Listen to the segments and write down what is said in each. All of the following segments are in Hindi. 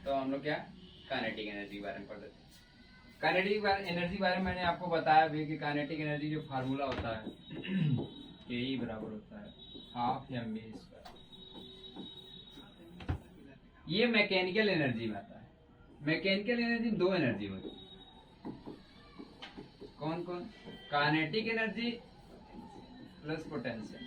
तो हम लोग क्या काइनेटिक एनर्जी के बारे में पढ़ लेते हैं। काइनेटिक एनर्जी के बारे में मैंने आपको बताया भी कि काइनेटिक एनर्जी जो फार्मूला होता है के ई बराबर होता है हाफ एम बी स्क्वायर। ये मैकेनिकल एनर्जी में आता है। मैकेनिकल एनर्जी में दो एनर्जी होती है। कौन कौन? काइनेटिक एनर्जी प्लस पोटेंशियल,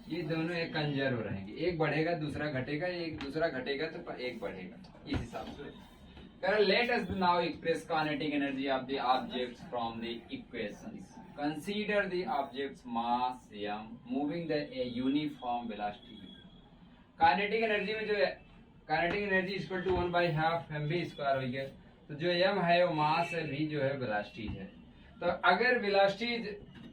ये दोनों एक कंजर्व रहेंगे, एक बढ़ेगा दूसरा घटेगा, एक दूसरा घटेगा तो एक बढ़ेगा, इस हिसाब से। Let us now express kinetic energy of the objects from the equations. Consider the objects mass m moving the uniform velocity. Kinetic energy में जो है kinetic energy equal to 1/2 mv square हो गया। तो जो m है वो मास है, v जो है वेलोसिटी है। तो अगर velocity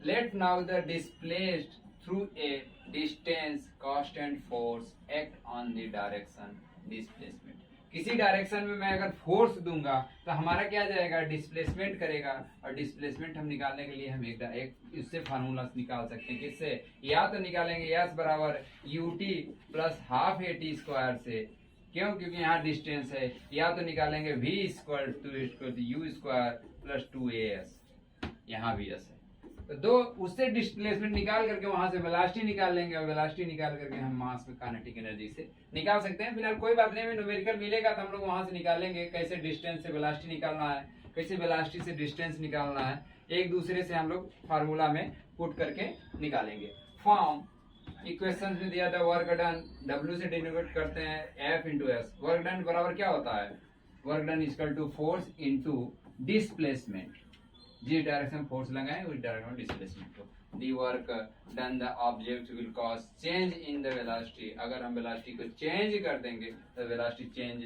let now the displaced through a distance constant force act on the direction displacement. किसी डायरेक्शन में मैं अगर फोर्स दूंगा तो हमारा क्या जाएगा, डिस्प्लेसमेंट करेगा। और डिस्प्लेसमेंट हम निकालने के लिए हम एक इससे फार्मूला निकाल सकते हैं। किससे? या तो निकालेंगे s बराबर ut plus half A T square से, क्यों? क्योंकि यहाँ डिस्टेंस है। या तो निकालेंगे v square to u square plus 2as, यहाँ भी s है। तो दो उससे डिस्प्लेसमेंट निकाल करके वहां से वेलोसिटी निकाल लेंगे, और वेलोसिटी निकाल करके हम मास में काइनेटिक एनर्जी से निकाल सकते हैं। फिलहाल कोई बात नहीं, हमें न्यूमेरिकल मिलेगा तो हम लोग वहां से निकालेंगे कैसे डिस्टेंस से वेलोसिटी निकालना है, कैसे वेलोसिटी से डिस्टेंस निकालना है, एक दूसरे से हम लोग फार्मूला में पुट करके निकालेंगे। फॉर्म इक्वेशन में दिया था वर्क डन W से डिनोट करते हैं F into s. Work done बराबर क्या होता है? Work done equal to force into displacement. जिस डायरेक्शन फोर्स लगाए उस डायरेक्शन डिस्प्लेसमेंट को। The work done the object will cause change in the velocity. अगर हम वेलोसिटी को चेंज कर देंगे तो वेलोसिटी चेंज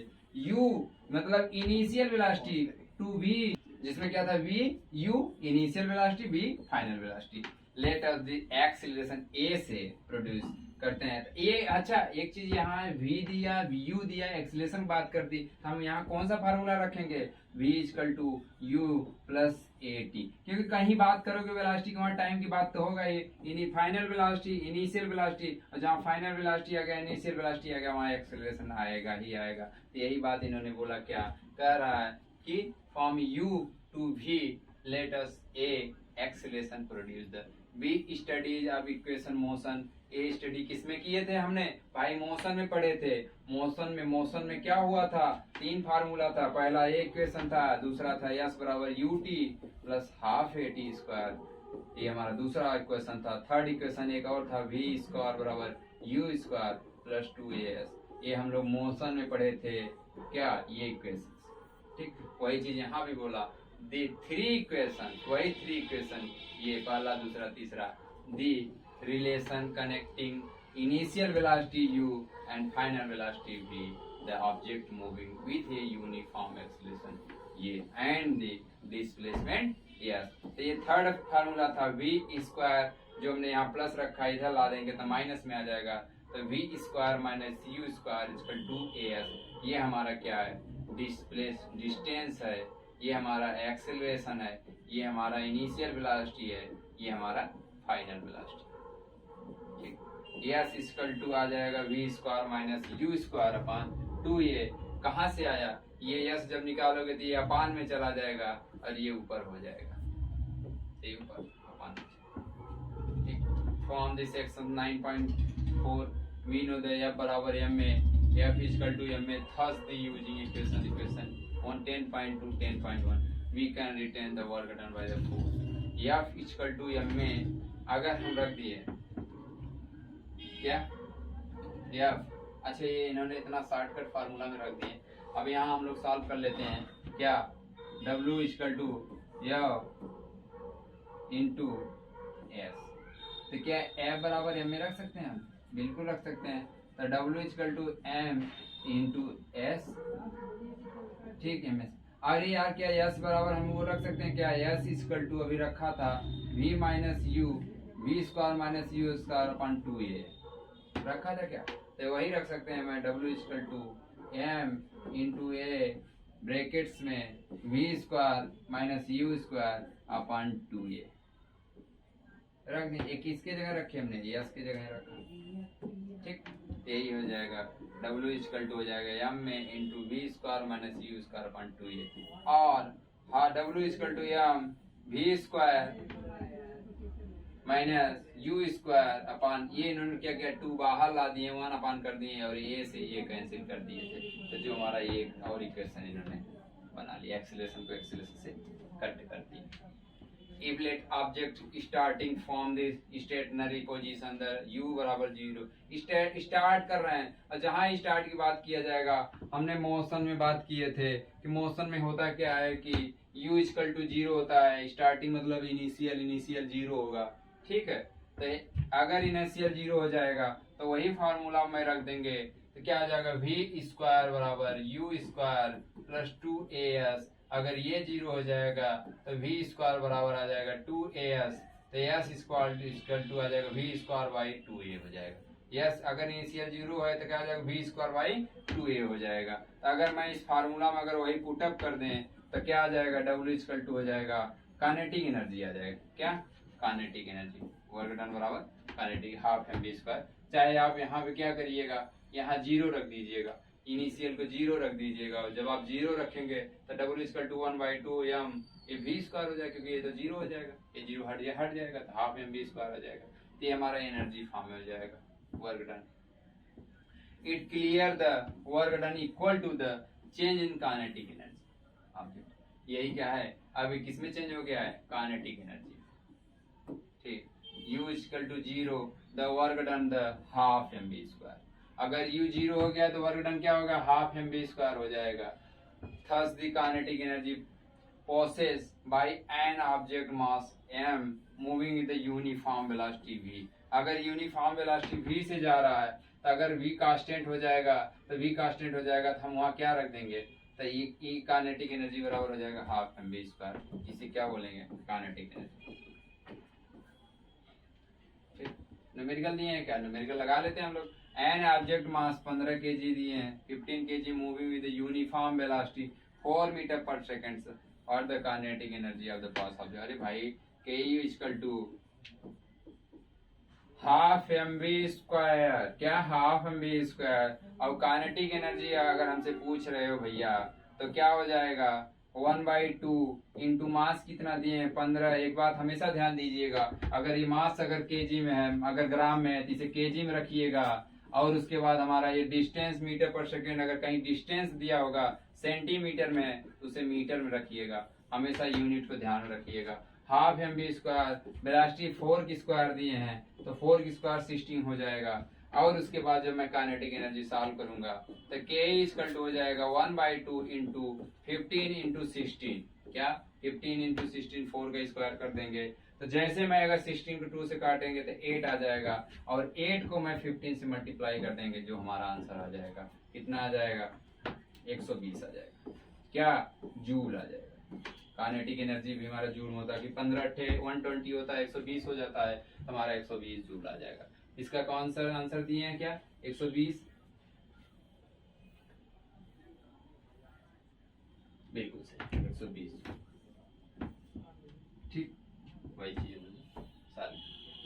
u मतलब इनिशियल वेलोसिटी टू v, जिसमें क्या था v u initial velocity v final velocity. Let us the acceleration a से प्रोड्यूस करते हैं। ये अच्छा एक चीज यहाँ है, v दिया u दिया, एक्सीलरेशन बात कर दी, तो हम यहाँ कौन सा फार्मूला रखेंगे? v equal to u plus at, क्योंकि कहीं बात करोगे वेलोसिटी की वहाँ टाइम की बात तो होगा ही। फाइनल वेलोसिटी इनिशियल वेलोसिटी, और जहाँ फाइनल वेलोसिटी आ गया इनिशियल वेलोसिटी आ गया वहाँ एक्सीलरेशन आएगा ही आएगा। तो यही बात इन्होंने बोला, क्या कह रहा है कि from u to v let us a acceleration produce the b studies of equation motion. A study किसमें किए थे हमने भाई? मोशन में पढ़े थे। मोशन में क्या हुआ था? तीन फार्मूला था। पहला ए इक्वेशन था, दूसरा था s बराबर ut plus half A T square, ये हमारा दूसरा इक्वेशन था। थर्ड इक्वेशन एक और था, v स्क्वायर बराबर u स्क्वायर प्लस 2as। ये हम लोग मोशन में पढ़े थे, क्या? ये इक्वेशन। ठीक, वही चीज यहाँ भी बोला, दी थ्री इक्वेशन, वही थ्री इक्वेशन, ये पहला दूसरा तीसरा। The relation connecting initial velocity u and final velocity v, the object moving with a uniform acceleration, ये एंड द डिस्प्लेसमेंट s। तो ये थर्ड फार्मूला था v स्क्वायर, जो हमने यहाँ प्लस रखा, इधर ला देंगे तो माइनस में आ जाएगा। तो v square minus u square equal to as। ये हमारा क्या है? डिस्टेंस है, ये हमारा एक्सेलरेशन है, ये हमारा इनिशियल वेलोसिटी है, ये हमारा फाइनल वेलोसिटी। ठीक, s इक्वल टू आ जाएगा v square minus u square upon 2a। कहाँ से आया? ये s जब निकालोगे तो ये अपान में चला जाएगा और ये ऊपर हो जाएगा, ये ऊपर अपान। ठीक, from this section 9.4 we know the f बराबर m में f इक्वल टू m में, thus the using equation on 10.2 10.1 we can retain the work done by the force। f equal to m में अगर हम रख दिए क्या f, अच्छा ये इन्होंने इतना शॉर्टकट फार्मूला में रख दिए। अब यहाँ हम लोग सॉल्व कर लेते हैं, क्या? w equal to f into s। तो क्या f बराबर m में रख सकते हैं हम? बिल्कुल रख सकते हैं। तो w equal to m into s। ठीक है, अरे यार क्या s बराबर हम वो रख सकते हैं क्या? s इक्वल टू अभी रखा था v minus u, v square minus u square upon 2a रखा था क्या? तो वही रख सकते हैं। मैं w equal to m into a brackets में v square minus u square upon 2a रख दें। एक इसके जगह रखे हमने, s की जगह रखा। ठीक, यही हो जाएगा W इक्वल टू हो जाएगा m में into v square minus u square upon 2a और हाँ W equal to m v square minus u square upon ये इन्होंने क्या किया 2 बाहर ला दिए 1 अपन कर दिए और ये से ये कैंसिल कर दिए थे तो जो हमारा ये और इक्वेशन इन्होंने बना लिया एक्सीलरेशन को एक्सीलरेशन से कट कर दिया। If let object starting from the stationary position the u बराबर 0 स्टार्ट कर रहे हैं और जहाँ स्टार्ट की बात किया जाएगा हमने मोशन में बात किए थे कि मोशन में होता क्या है कि u इक्वल टू 0 होता है स्टार्टिंग मतलब इनिशियल 0 होगा ठीक है। तो अगर इनिशियल 0 हो जाएगा तो वही फार्मूला में रख देंगे तो क्या आ जाएगा v स्क्वायर बराबर u स्क्वायर प्लस 2as अगर ये 0 हो जाएगा तो v स्क्वायर बराबर आ जाएगा 2as तो s स्क्वायर इक्वल टू आ जाएगा v स्क्वायर बाई 2a हो जाएगा। यस अगर इनिशियल 0 है तो क्या आ जाएगा v स्क्वायर बाई 2a हो जाएगा। तो अगर मैं इस फार्मूला में अगर वही पुटअप कर दें तो क्या आ जाएगा w इक्वल टू हो जाएगा काइनेटिक एनर्जी आ जाएगा क्या काइनेटिक एनर्जी वर्क डन बराबर काइनेटिक हाफ mv स्क्वायर। चाहे आप यहाँ पे क्या करिएगा यहाँ 0 रख दीजिएगा इनिशियल को 0 रख दीजिएगा और जब आप 0 रखेंगे तो W इक्वल टू 1/2m ये v स्क्वायर हो जाएगा क्योंकि ये तो 0 हो जाएगा ये 0 हट जाएगा तो हाफ mv स्क्वायर हो जाएगा। तो ये हमारा एनर्जी फॉर्म में हो जाएगा work done. It clear the work done equal to the change in kinetic energy object यही क्या है अभी किसमें चेंज हो गया है काइनेटिक एनर्जी ठीक u equal to 0 the work done the half mv square अगर u 0 हो गया तो वर्क डन क्या होगा हाफ mv स्क्वायर हो जाएगा। Thus the kinetic energy possessed by an object mass m moving with the uniform velocity v अगर यूनिफॉर्म वेलोसिटी v से जा रहा है तो अगर v कांस्टेंट हो जाएगा तो v कांस्टेंट हो जाएगा तो हम वहाँ क्या रख देंगे तो e काइनेटिक एनर्जी बराबर हो जाएगा हाफ mv स्क्वायर इसे क्या बोलेंगे काइनेटिक एनर्जी। न्यूमेरिकल दिए हैं क्या न्यूमेरिकल लगा लेते हैं हम लोग। एन ऑब्जेक्ट मास 15 kg दिए हैं 15 kg moving with uniform velocity 4 metre पर सेकंड और the kinetic energy of the pass object अरे भाई के यू equal to half mv square क्या हाफ mv स्क्वायर और काइनेटिक एनर्जी अगर हमसे पूछ रहे हो भैया तो क्या हो जाएगा 1/2 इंटू मास कितना दिए हैं 15। एक बात हमेशा ध्यान दीजिएगा अगर ये मास अगर केजी में है अगर ग्राम में है तो इसे केजी में रखिएगा और उसके बाद हमारा ये डिस्टेंस मीटर पर सेकेंड अगर कहीं डिस्टेंस दिया होगा सेंटीमीटर में तो उसे मीटर में रखिएगा हमेशा यूनिट को ध्यान में रखिएगा। हाफ mv स्क्वायर वेलोसिटी 4 की स्क्वायर दिए हैं तो 4 की स्क्वायर 16 हो जाएगा और उसके बाद जब मैं काइनेटिक एनर्जी सॉल्व करूंगा तो k इक्वल टू हो जाएगा 1/2 इंटू 15 इंटू 16 क्या 15 इंटू 16 4 का स्क्वायर कर देंगे तो जैसे मैं अगर 16 को 2 से काटेंगे तो 8 आ जाएगा और 8 को मैं 15 से मल्टीप्लाई कर देंगे जो हमारा आंसर आ जाएगा कितना आ जाएगा 120 आ जाएगा क्या जूल आ जाएगा। काइनेटिक एनर्जी भी हमारा जूल होता है कि 15 × 120 होता है 120 हो जाता है तो हमारा 120 जूल आ जाएगा। इसका कौन सा आंसर दिए हैं क्या 120 बिल्कुल सही 120 ठीक वही चीज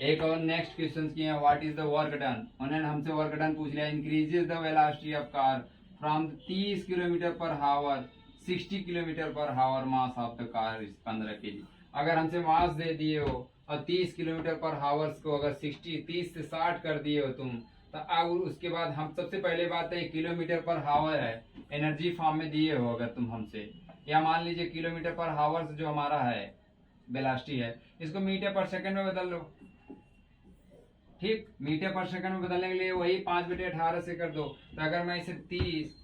एक और नेक्स्ट क्वेश्चन किए हैं what is the work done उन्होंने हमसे वर्क डन पूछ लिया increases the velocity of car from 30 kilometre per hour 60 kilometre per hour mass of the car 15 kg अगर हमसे मास दे दिए हो और 30 किलोमीटर पर हावर्स को अगर 30 से 60 कर दिए हो तुम तो अब उसके बाद हम सबसे पहले बात है किलोमीटर पर हावर है एनर्जी फॉर्म में दिए हो अगर तुम हमसे या मान लीजिए किलोमीटर पर हावर्स जो हमारा है वेलोसिटी है इसको मीटर पर सेकंड में बदल लो ठीक मीटर पर सेकंड में बदलने के लिए वही 5/18 से कर दो तो अगर मैं इसे 30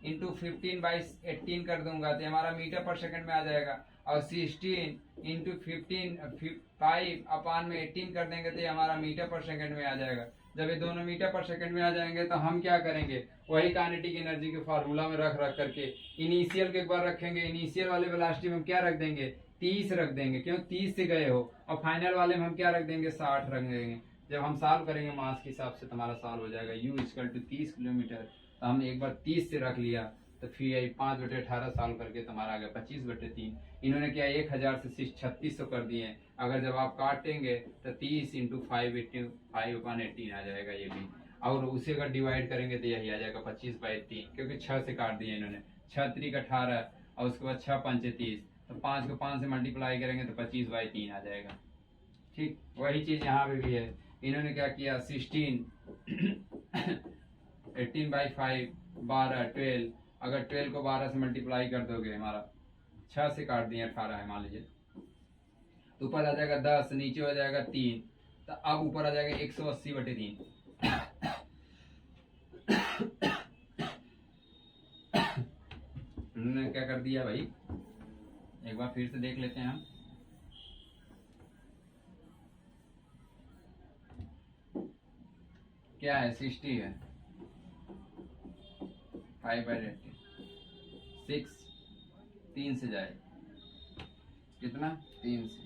इंटू 15/18 कर दूंगा तो हमारा मीटर पर सेकंड में आ जाएगा और 16 इंटू 5/18 कर देंगे तो हमारा मीटर पर सेकंड में आ जाएगा। जब ये दोनों मीटर पर सेकंड में आ जाएंगे तो हम क्या करेंगे वही काइनेटिक एनर्जी के फार्मूला में रख करके इनिशियल के एक बार रखेंगे इनिशियल वाले वेलोसिटी में हम क्या रख देंगे 30 रख देंगे क्यों 30 से गए हो और फाइनल वाले में हम क्या रख देंगे 60 रख देंगे। जब हम सॉल्व करेंगे मास के हिसाब से तुम्हारा सॉल्व हो जाएगा u इक्वल टू 30 किलोमीटर तो हमने एक बार 30 से रख लिया तो फिर 5/18 सॉल्व करके तुम्हारा आ गया 25/3। इन्होंने क्या 1000 से 3600 कर दिए अगर जब आप काटेंगे तो 30 इंटू 5/18 आ जाएगा ये भी और उसे अगर डिवाइड करेंगे तो यही आ जाएगा 25/3, क्योंकि 6 से काट दिया इन्होंने। 6 3 18 और उसके बाद 6 5 30, तो 5 को 5 से मल्टीप्लाई करेंगे तो 25/3 आ जाएगा। ठीक वही चीज यहाँ पे भी है। इन्होंने क्या किया 16 18/5 12 12, अगर 12 को 12 से मल्टीप्लाई कर दोगे हमारा 6 से काट दिया 18 है मान लीजिए, तो ऊपर आ जाएगा 10, नीचे हो जाएगा 3, तो अब ऊपर आ जाएगा 180/3। उन्होंने क्या कर दिया भाई, एक बार फिर से देख लेते हैं हम। क्या है 60 है 5/80, 6 3 से जाए कितना 3 से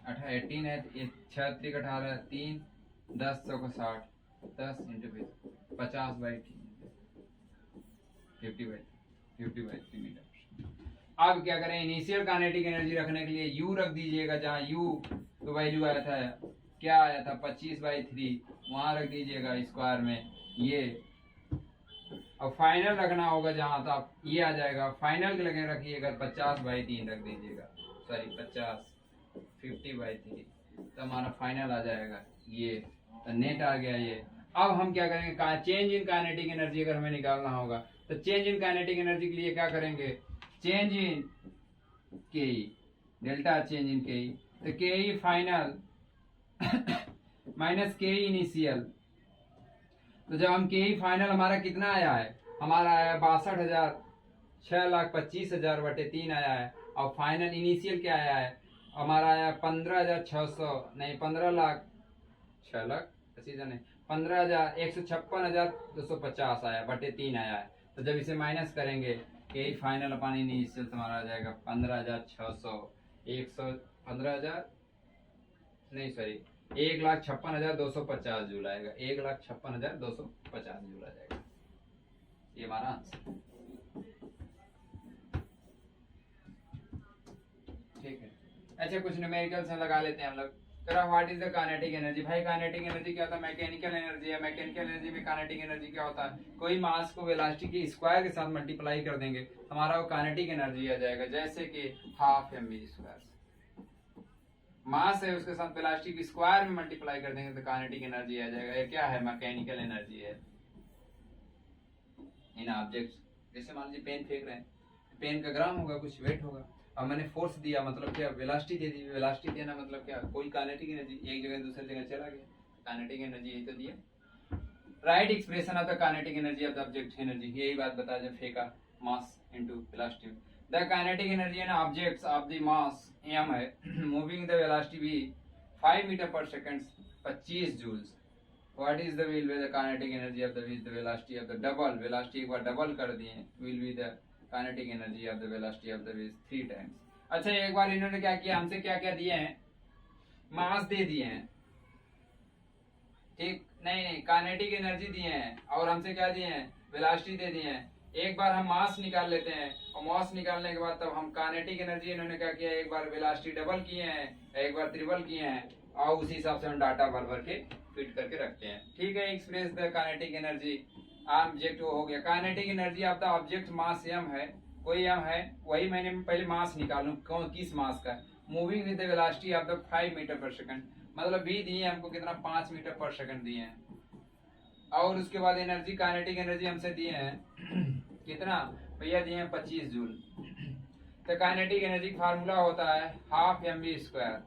18 है, 6 3 18 3 10 100 को 60, 10 × 50/3 50/3 मीटर। अब क्या करें, इनिशियल काइनेटिक एनर्जी रखने के लिए यू रख दीजिएगा, जहाँ यू तो वैल्यू आया था, क्या आया था 25/3, वहां रख दीजिएगा स्क्वायर में ये। अब फाइनल रखना होगा जहां, तो आप ये आ जाएगा, फाइनल के लगे रखिएगा 50/3 रख दीजिएगा, सॉरी 50 तो हमारा फाइनल आ जाएगा ये, तो नेट आ गया ये। अब हम क्या करेंगे, चेंज इन काइनेटिक एनर्जी अगर हमें निकालना होगा तो चेंज इन काइनेटिक एनर्जी के लिए क्या करेंगे, चेंज इन के डेल्टा चेंज इन के, तो के फाइनल माइनस के इनिशियल। तो जब हम के फाइनल हमारा कितना आया है, हमारा आया 62,000 6,25,000/3 आया है, और फाइनल इनिशियल क्या आया है हमारा आया 15,600 नहीं 15,156,250 आया बटे 3 आया है। तो जब इसे माइनस करेंगे के फाइनल अपन इनिशियल तुम्हारा आ जाएगा 15,600 115,000 नहीं सॉरी 1,56,250 जूल आएगा, 1,56,250 जूल आ जाएगा, ये हमारा आंसर। ठीक है, अच्छा कुछ न्यूमेरिकल्स लगा लेते हैं हम लोग। What is the kinetic energy, भाई काइनेटिक एनर्जी क्या होता है, मैकेनिकल एनर्जी है। मैकेनिकल एनर्जी में काइनेटिक एनर्जी क्या होता है, कोई मास को वेलोसिटी के स्क्वायर के साथ मल्टीप्लाई कर देंगे हमारा वो काइनेटिक एनर्जी आ जाएगा। जैसे कि 1/2 mv², मास है उसके साथ वेलोसिटी के स्क्वायर में मल्टीप्लाई कर देंगे तो काइनेटिक एनर्जी आ जाएगा। ये क्या है, मैकेनिकल एनर्जी है इन ऑब्जेक्ट्स। जैसे मान लीजिए पेन फेंक रहे हैं, पेन का ग्राम होगा, कुछ वेट होगा, अब मैंने फोर्स दिया मतलब क्या, वेलोसिटी दे दी। वेलोसिटी देना मतलब क्या, कोई काइनेटिक एनर्जी एक जगह दूसरी जगह चला गया, काइनेटिक एनर्जी यही तो दिया। Right expression of the kinetic energy of the object energy, यही बात बता जब फेंका mass into velocity. The kinetic energy in objects of the mass m है, moving the velocity v 5 metre पर second 25 joules. What is the will be the kinetic energy of the velocity of the double, velocity एक बार डबल कर दिए, will be the kinetic energy of the velocity of the wave 3 times. अच्छा एक बार इन्होंने क्या किया, हमसे क्या क्या दिए हैं, मास दे दिए हैं, ठीक नहीं काइनेटिक एनर्जी दिए हैं, और हमसे क्या दिए हैं, वेलोसिटी दे दिए हैं। एक बार हम मास निकाल लेते हैं, और मास निकालने के बाद तब हम काइनेटिक एनर्जी, इन्होंने क्या किया, एक बार वेलोसिटी डबल किए हैं, एक बार ट्रिपल किए हैं, और उसी हिसाब से हम डाटा भर भर के फिट करके रखते हैं। ठीक है, express the kinetic energy object वो हो गया। Kinetic energy of the object mass m है, कोई m है, वही मैंने पहले मास निकालूं कौन किस मास का, moving with the velocity of the 5 metre पर सेकंड, मतलब v दिए हमको कितना 5 मीटर पर सेकंड दिए हैं। और उसके बाद एनर्जी, काइनेटिक एनर्जी हमसे दिए हैं कितना भैया, दिए हैं 25 जूल। तो काइनेटिक एनर्जी का फार्मूला होता है 1/2 mv²,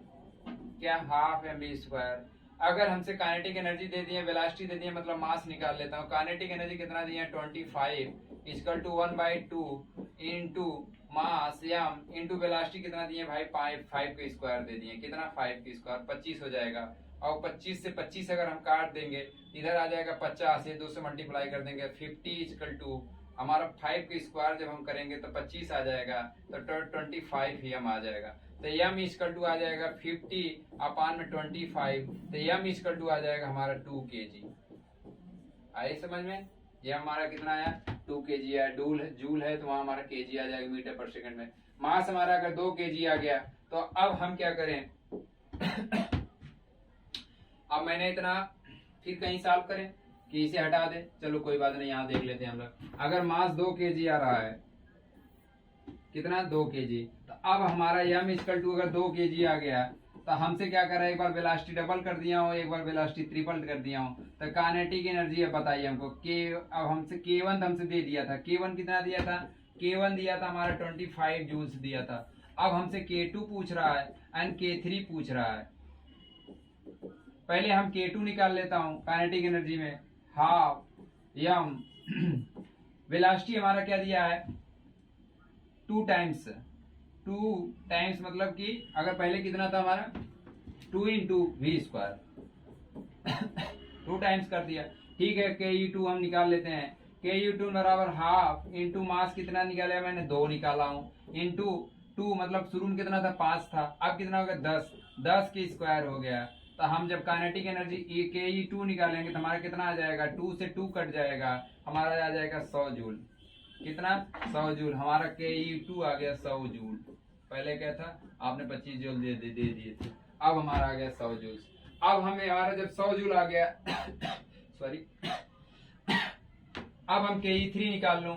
क्या 1/2 mv²। अगर हमसे काइनेटिक एनर्जी दे दिए, वेलोसिटी दे दिए, मतलब मास निकाल लेता हूँ। काइनेटिक एनर्जी कितना दिए 25 equal to 1/2 into mass m into velocity कितना दिए भाई 5 के स्क्वायर दे दिए, कितना 5 के स्क्वायर 25 हो जाएगा। और 25 से 25 अगर हम काट देंगे इधर आ जाएगा 50, ये 2 से मल्टीप्लाई कर देंगे 50 इक्वल टू हमारा 5 के स्क्वायर जब हम करेंगे तो 25 आ जाएगा, तो 25 ही हम आ जाएगा। तो m इक्वल टू आ जाएगा 50/25, तो m इक्वल टू आ जाएगा हमारा 2 kg। आए समझ में, ये हमारा कितना आया 2 kg है, जूल है तो वहां हमारा kg आ जाएगा मीटर पर सेकंड में। मास हमारा अगर 2 kg आ गया, तो अब हम क्या करें अब मैंने इतना फिर कहीं सॉल्व करें कि इसे हटा दे, चलो कोई बात नहीं, यहाँ देख लेते हैं हम लोग। अगर मास 2 kg आ रहा है, कितना 2 kg, तो अब हमारा m इक्वल टू अगर 2 kg आ गया तो हमसे क्या करा, एक बार वेलोसिटी डबल कर दिया हूँ, एक बार वेलोसिटी ट्रिपल कर दिया हूँ, तो काइनेटिक एनर्जी अब बताइए हमको के। अब हमसे K1 हमसे दे दिया था, K1 कितना दिया था, K1 दिया था हमारा 25 जूल्स दिया था। अब हमसे K2 पूछ रहा है एंड K3 पूछ रहा है। पहले हम K2 निकाल लेता हूँ काइनेटिक एनर्जी में, हाफ m वेलोसिटी हमारा क्या दिया है 2 टाइम्स, 2 टाइम्स मतलब कि अगर पहले कितना था हमारा 2 इंटू वी स्क्वायर 2 टाइम्स कर दिया, ठीक है। Ku2 हम निकाल लेते हैं, Ku2 बराबर हाफ इंटू मास कितना निकाला मैंने 2 निकाला हूँ, इंटू 2 मतलब शुरू में कितना था 5 था, अब कितना हो गया 10 के स्क्वायर हो गया। तो हम जब काइनेटिक एनर्जी Ke2 निकालेंगे तो हमारा कितना आ जाएगा, 2 से 2 कट जाएगा, हमारा आ जाएगा 100 जूल। कितना 100 जूल, हमारा Ke2 आ गया 100 जूल। पहले क्या था आपने 25 जूल दे दिए थे, अब हमारा आ गया 100 जूल। अब हमें हमारा जब 100 जूल आ गया सॉरी, अब हम Ke3 निकाल लूं।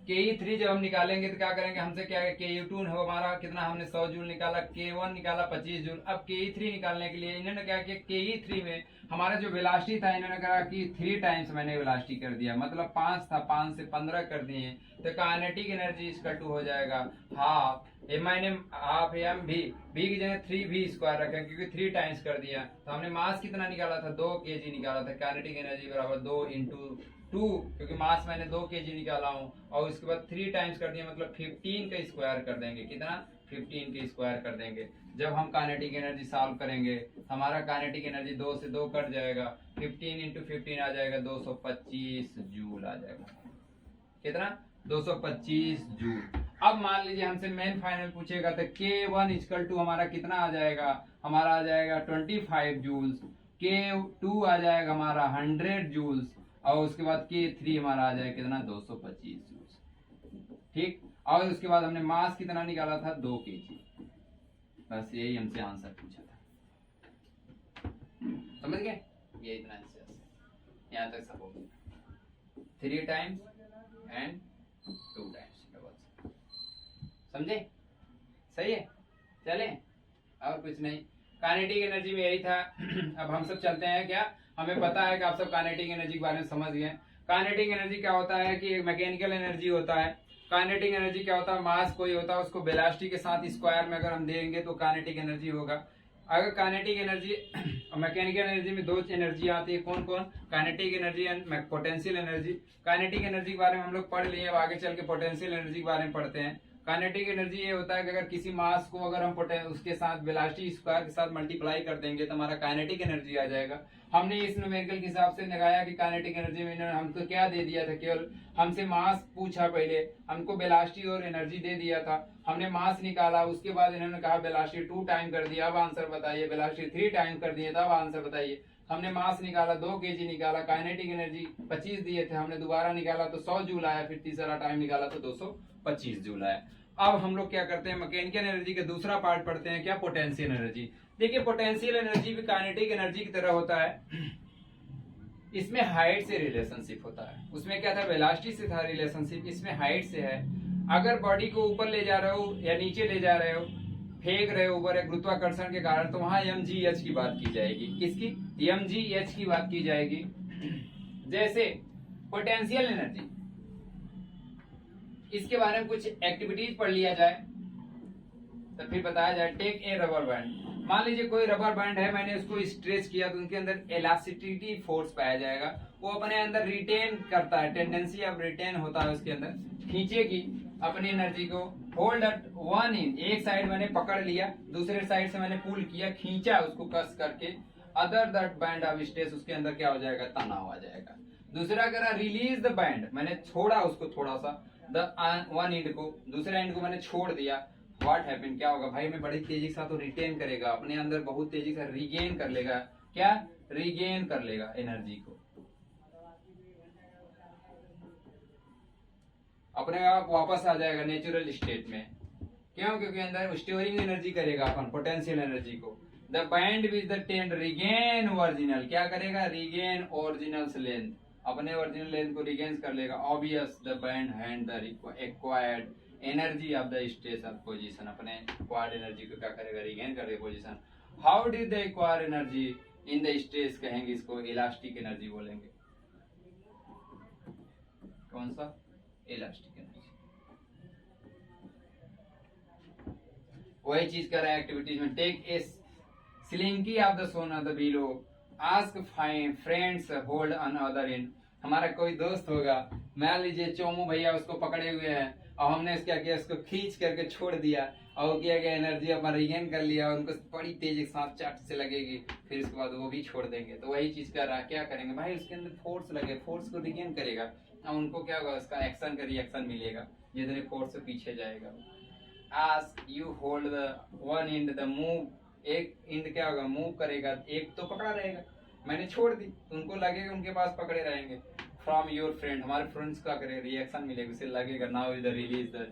Ke3 जब हम निकालेंगे तो क्या करेंगे, हमसे क्या है Ku2 हो हमारा कितना, हमने 100 जूल निकाला, K1 निकाला 25 जूल। अब Ke3 निकालने के लिए इन्होंने क्या किया, Ke3 में हमारा जो वेलोसिटी था इन्होंने कहा कि 3 टाइम्स मैंने वेलोसिटी कर दिया, मतलब 5 था, 5 से 15 कर दिए, तो काइनेटिक एनर्जी इसका 2 हो जाएगा हाफ मैंने हाफ एम भी की जगह 3v स्क्वायर रखा क्योंकि 3 टाइम्स कर दिया। तो हमने मास कितना निकाला था 2 kg निकाला था, काइनेटिक एनर्जी बराबर 2 इंटू 2 क्योंकि मास मैंने 2 kg निकाला हूँ, और उसके बाद 3 टाइम्स कर दिया मतलब 15 का स्क्वायर कर देंगे, कितना 15 के स्क्वायर कर देंगे। जब हम काइनेटिक एनर्जी सॉल्व करेंगे हमारा काइनेटिक एनर्जी 2 से 2 कट जाएगा, 15 इंटू 15 आ जाएगा 225 जूल आ जाएगा, कितना 225 जूल। अब मान लीजिए हमसे मेन फाइनल पूछेगा तो K1 इक्वल टू हमारा कितना आ जाएगा, हमारा आ जाएगा 25 जूल्स, K2 आ जाएगा हमारा 100 जूल्स, और उसके बाद K3 हमारा आ जाएगा कितना 225 जूल्स, ठीक। और उसके बाद हमने मास कितना निकाला था 2 kg, बस यही हमसे आंसर पूछा था, समझ गए, ये इतना आंसर, यहाँ तक सब हो गया, 3 टाइम्स एंड 2 टाइम्स डबल, समझे, सही है। चले और कुछ नहीं, काइनेटिक एनर्जी में यही था। अब हम सब चलते हैं, क्या हमें पता है कि आप सब काइनेटिक एनर्जी के बारे में समझ गए। काइनेटिक एनर्जी क्या होता है कि मैकेनिकल एनर्जी होता है। काइनेटिक एनर्जी क्या होता है, मास कोई होता है उसको वेलोसिटी के साथ स्क्वायर में अगर हम देंगे तो काइनेटिक एनर्जी होगा। अगर काइनेटिक एनर्जी मैकेनिकल एनर्जी में 2 एनर्जी आती है, कौन कौन, kinetic energy and potential energy. Kinetic energy के बारे में हम लोग पढ़ लिए, अब आगे चल के पोटेंशियल एनर्जी के बारे में पढ़ते हैं। काइनेटिक एनर्जी ये होता है कि अगर किसी मास को अगर हम उसके साथ वेलोसिटी स्क्वायर के साथ मल्टीप्लाई कर देंगे तो हमारा काइनेटिक एनर्जी आ जाएगा। हमने इस न्यूमेरिकल के हिसाब से लगाया कि काइनेटिक एनर्जी में इन्होंने हमको क्या दे दिया था, केवल हमसे मास पूछा, पहले हमको वेलोसिटी और एनर्जी दे दिया था, हमने मास निकाला, उसके बाद इन्होंने कहा वेलोसिटी 2 टाइम कर दिया, अब आंसर बताइए, वेलोसिटी 3 टाइम कर दिए तब आंसर बताइए। हमने मास निकाला 2 kg निकाला, काइनेटिक एनर्जी 25 दिए थे, हमने दोबारा निकाला तो 100 जूल आया, फिर तीसरा टाइम निकाला तो 225 जूल आया। अब हम लोग क्या करते हैं, मैकेनिकल एनर्जी का दूसरा पार्ट पढ़ते हैं, क्या पोटेंशियल एनर्जी। देखिए पोटेंशियल एनर्जी भी काइनेटिक एनर्जी की तरह होता है, इसमें हाइट से रिलेशनशिप होता है। उसमें क्या था, वेलोसिटी से था रिलेशनशिप, इसमें हाइट से है। अगर बॉडी को ऊपर ले जा रहे हो या नीचे ले जा रहे हो, फेंक रहे हो ऊपर एक गुरुत्वाकर्षण के कारण, तो वहां mgh की बात की जाएगी, किसकी, mgh की बात की जाएगी। जैसे पोटेंशियल एनर्जी, इसके बारे में कुछ एक्टिविटीज पढ़ लिया जाए तो फिर बताया जाए। टेक ए रबर बैंड, मान लीजिए कोई रबर बैंड है, मैंने उसको स्ट्रेच किया तो उनके अंदर इलास्टिसिटी फोर्स पाया जाएगा, वो अपने अंदर रिटेन करता है, टेंडेंसी ऑफ रिटेन होता है उसके अंदर, खींचेगी अपनी एनर्जी को। होल्ड एट वन इन, एक साइड मैंने पकड़ लिया, दूसरे साइड से मैंने पुल किया, खींचा उसको कस करके, other that band of stress, उसके अंदर क्या हो जाएगा, तनाव आ जाएगा। दूसरा करा रिलीज द बैंड, मैंने छोड़ा उसको थोड़ा सा, द वन एंड को, दूसरे एंड को मैंने छोड़ दिया, व्हाट हैपन, क्या होगा भाई, मैं बड़ी तेजी के साथ तो रिटेन करेगा अपने अंदर, बहुत तेजी से रिगेन कर लेगा, क्या रिगेन कर लेगा एनर्जी को, अपने आप वापस आ जाएगा नेचुरल स्टेट में। क्यों, क्योंकि अंदर स्टोरिंग एनर्जी करेगा अपन पोटेंशियल एनर्जी को। The band which the tend regain original, क्या करेगा, रिगेन ओरिजिनल लेंथ, अपने ओरिजिनल लेंथ को रिगेन कर लेगा। Obvious the band hand the acquired energy of the stage of position, अपने एक्वायर्ड एनर्जी को क्या करेगा, रिगेन करेगा position. How did the acquire energy in the stage, कहेंगे इसको इलास्टिक एनर्जी बोलेंगे। कौन सा, इलास्टिक एनर्जी। वही चीज कर रहा है एक्टिविटीज में। Take a slinky of the son of the below, ask friends hold on other end. हमारा कोई दोस्त होगा, मान लीजिए चोमू भैया उसको पकड़े हुए हैं और हमने क्या किया, उसको खींच करके छोड़ दिया और क्या क्या एनर्जी अपना रिगेन कर लिया, उनको बड़ी तेज एक सांस चाट से लगेगी, फिर उसके बाद वो भी छोड़ देंगे। तो वही चीज कर रहा है, क्या करेंगे भाई, उसके अंदर फोर्स लगे, फोर्स को रिगेन करेगा और उनको क्या होगा, उसका एक्शन का रिएक्शन मिलेगा, जितने फोर्स से पीछे जाएगा। Ask you hold the one end the move, एक इंड क्या होगा, मूव करेगा, एक तो पकड़ा रहेगा, मैंने छोड़ दी तो उनको लगेगा उनके पास पकड़े रहेंगे। फ्रॉम योर फ्रेंड, हमारे फ्रेंड्स का करेगा, रिएक्शन मिलेगा, उसे लगेगा now is the release the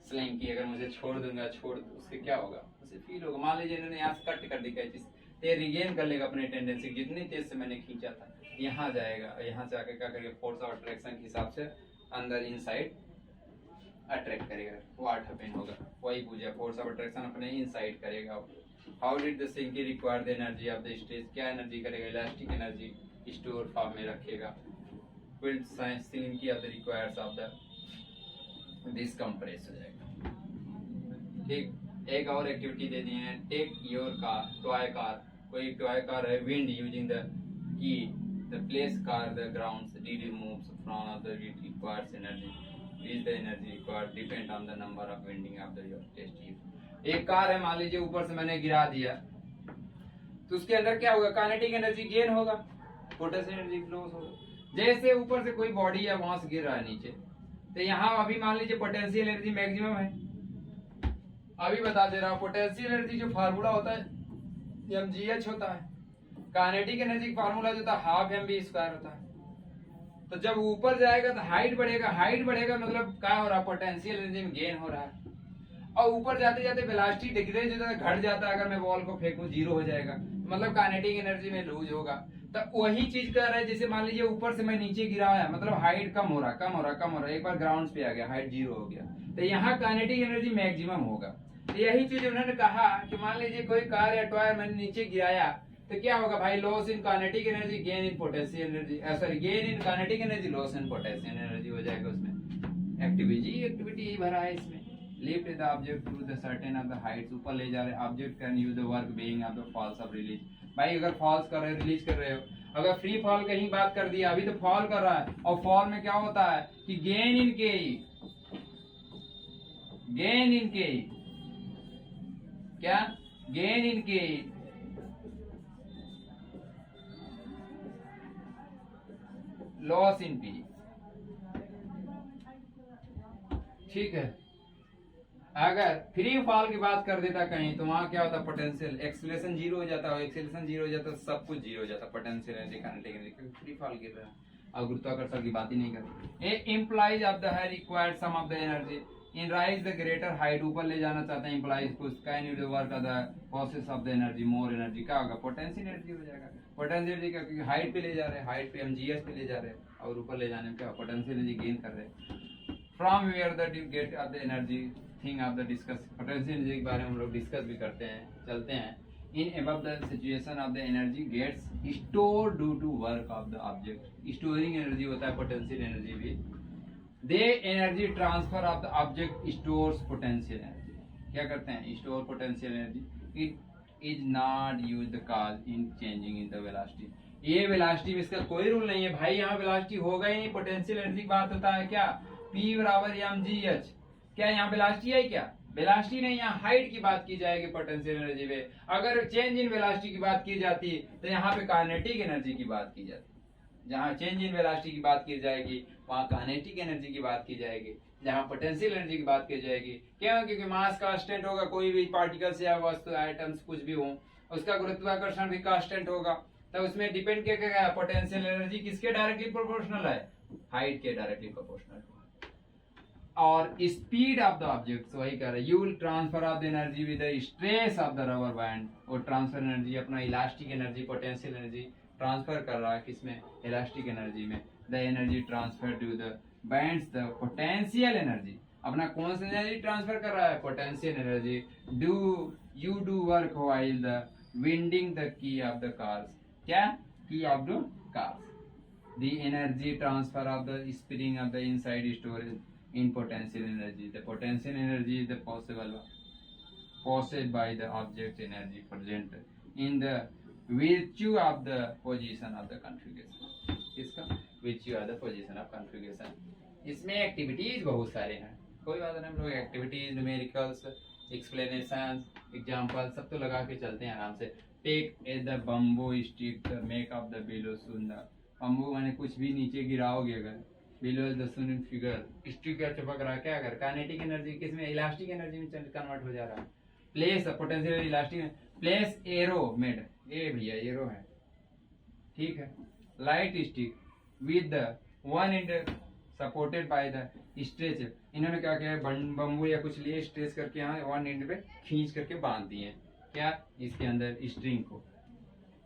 sling की, अगर मुझे छोड़ दूंगा, छोड़ उससे क्या होगा, उसे फील होगा। मान लीजिए इन्होंने यहाँ से कट कर दी कैची, तो रिगेन कर लेगा अपने टेंडेंसी, जितनी तेज से मैंने खींचा था यहाँ जाएगा, यहाँ से आकर क्या करेगा, फोर्स ऑफ अट्रैक्शन के हिसाब से अंदर इनसाइड अट्रैक्ट करेगा, व्हाट हैपन होगा, वही पूछा, फोर्स ऑफ अट्रैक्शन अपने इनसाइड करेगा। How did the slinky require the energy of the stage, क्या एनर्जी करेगा, इलास्टिक एनर्जी स्टोर फॉर्म में रखेगा। Will slinky of the requires of the this compress हो जाएगा। ठीक, एक और एक्टिविटी दे दिए हैं। Take your car, toy car, कोई टॉय कार है, wind using the key the place car the grounds DD moves from of the requires energy is the energy required depend on the number of winding of the your test tube। एक कार है, मान लीजिए ऊपर से मैंने गिरा दिया, तो उसके अंदर क्या होगा, काइनेटिक एनर्जी गेन होगा, पोटेंशियल एनर्जी लॉस होगा। जैसे ऊपर से कोई बॉडी या वहां से गिर रहा है नीचे, तो यहाँ अभी मान लीजिए पोटेंशियल एनर्जी मैक्सिमम है। अभी बता दे रहा हूँ, पोटेंशियल एनर्जी जो फार्मूला होता है mgh होता है, काइनेटिक एनर्जी का फार्मूला जो होता है हाफ mv स्क्वायर होता है। तो जब ऊपर जाएगा तो हाइट बढ़ेगा, हाइट बढ़ेगा मतलब क्या हो रहा है, पोटेंशियल एनर्जी में गेन हो रहा है। और ऊपर जाते जाते वेलोसिटी डिक्रीज होता है, घट जाता है, अगर मैं बॉल को फेंकूं जीरो हो जाएगा, मतलब काइनेटिक एनर्जी में लूज होगा। तो वही चीज कर रहा है, जैसे मान लीजिए ऊपर से मैं नीचे गिरा है, मतलब हाइट कम हो रहा, कम हो रहा, कम हो रहा, एक बार ग्राउंड पे आ गया, हाइट जीरो हो गया, तो यहाँ काइनेटिक एनर्जी मैक्सिमम होगा। तो यही चीज उन्होंने कहा कि मान लीजिए कोई कार या टॉय मैंने नीचे गिराया, तो क्या होगा भाई, loss in kinetic energy, gain in potential energy, sorry gain in kinetic energy, loss in potential energy हो जाएगा उसमें। एक्टिविटी ही भरा है इसमें। Lift the object to the certain of the heights, ऊपर ले जा रहे object can use the work being of the falls of release. भाई अगर फॉल्स कर रहे हो, रिलीज कर रहे हो, अगर फ्री फॉल कहीं बात कर दिया, अभी तो फॉल कर रहा है, और फॉल में क्या होता है कि गेन इन के, गेन इन के, क्या गेन इन के, लॉस इन पी। ठीक है, अगर फ्री फॉल की बात कर देता कहीं, तो वहां क्या होता, पोटेंशियल एक्सीलरेशन जीरो हो जाता है, एक्सीलरेशन जीरो हो जाता है, सब कुछ जीरो हो जाता है, पोटेंशियल एनर्जी काइनेटिक एनर्जी, क्योंकि फ्री फॉल गिर रहा है, और गुरुत्वाकर्षण की बात ही नहीं करते। ए इम्प्लाइज ऑफ द है required some of the energy in rise the greater height, ऊपर ले जाना चाहते हैं इम्प्लाइज को, can you do work of the process of the energy more energy, क्या होगा, पोटेंशियल एनर्जी हो जाएगा। पोटेंशियल एनर्जी क्या, क्योंकि हाइट पे ले जा रहे हैं, हाइट पे mgh पे ले जा रहे हैं, और ऊपर ले जाने में क्या पोटेंशियल एनर्जी गेन कर रहे हैं। From where the you get of the energy thing of the discuss, potential energy के बारे में हम लोग डिस्कस भी करते हैं, चलते हैं। In above the situation of the energy gets store due to work of the object, storing energy होता है पोटेंशियल एनर्जी भी। The energy transfer of the object stores potential energy, क्या करते हैं, store potential energy. It is not use the cause in changing in the velocity, ये वेलोसिटी में इसका कोई रूल नहीं है भाई, यहाँ वेलोसिटी होगा ही नहीं, पोटेंशियल एनर्जी की बात होता है क्या, P बराबर mgh, क्या यहाँ वेलोसिटी है, क्या वेलोसिटी नहीं, यहाँ हाइट की बात की जाएगी पोटेंशियल एनर्जी में। अगर चेंज इन वेलोसिटी की बात की जाती तो यहाँ पे काइनेटिक एनर्जी की बात की जाती, जहाँ चेंज इन वेलोसिटी की बात की जाएगी वहाँ काइनेटिक एनर्जी की बात की जाएगी, जहाँ पोटेंशियल एनर्जी की बात की जाएगी। क्यों, क्योंकि मास कांस्टेंट होगा, कोई भी पार्टिकल्स या वस्तु आइटम्स कुछ भी हो, उसका गुरुत्वाकर्षण भी कांस्टेंट होगा, तो उसमें डिपेंड क्या है, पोटेंशियल एनर्जी किसके डायरेक्टली प्रोपोर्शनल है, हाइट के डायरेक्टली प्रोपोर्शनल। और स्पीड ऑफ द ऑब्जेक्ट, वही कह रहे हैं, you will transfer of the energy with the stress of the rubber band. और ट्रांसफर एनर्जी अपना elastic energy, potential energy transfer कर रहा है किसमें, इलास्टिक एनर्जी में। The energy transfer to the bands the potential energy, अपना कौन सा एनर्जी ट्रांसफर कर रहा है, potential energy. Do work while the winding the key of the cars, क्या की of the cars. The energy transfer of the spring of the inside storage in potential energy. The potential energy is the possessed by the object energy present in the virtue of the position of the configuration. इसका virtue of the position of configuration. इसमें एक्टिविटीज बहुत सारे हैं, कोई बात नहीं, हम लोग एक्टिविटीज, न्यूमेरिकल्स, एक्सप्लेनेशंस, एग्जांपल सब तो लगा के चलते हैं आराम से। Take a the bamboo stick the make of the below सुंदर। बम्बू मैंने कुछ भी नीचे गिराओगे अगर, बिलो द सुन फिगर, स्टिक क्या चिपक रहा है, क्या अगर काइनेटिक एनर्जी किसमें, इलास्टिक एनर्जी में कन्वर्ट हो जा रहा है। प्लेस पोटेंशियल इलास्टिक में, प्लेस एरो मेड, ये भैया एरो है, ठीक है। Light stick with the one end supported by the stretch, इन्होंने क्या किया, बम्बू या कुछ लिए स्ट्रेच करके यहाँ वन एंड पे खींच करके बांध दिए, क्या इसके अंदर स्ट्रिंग को।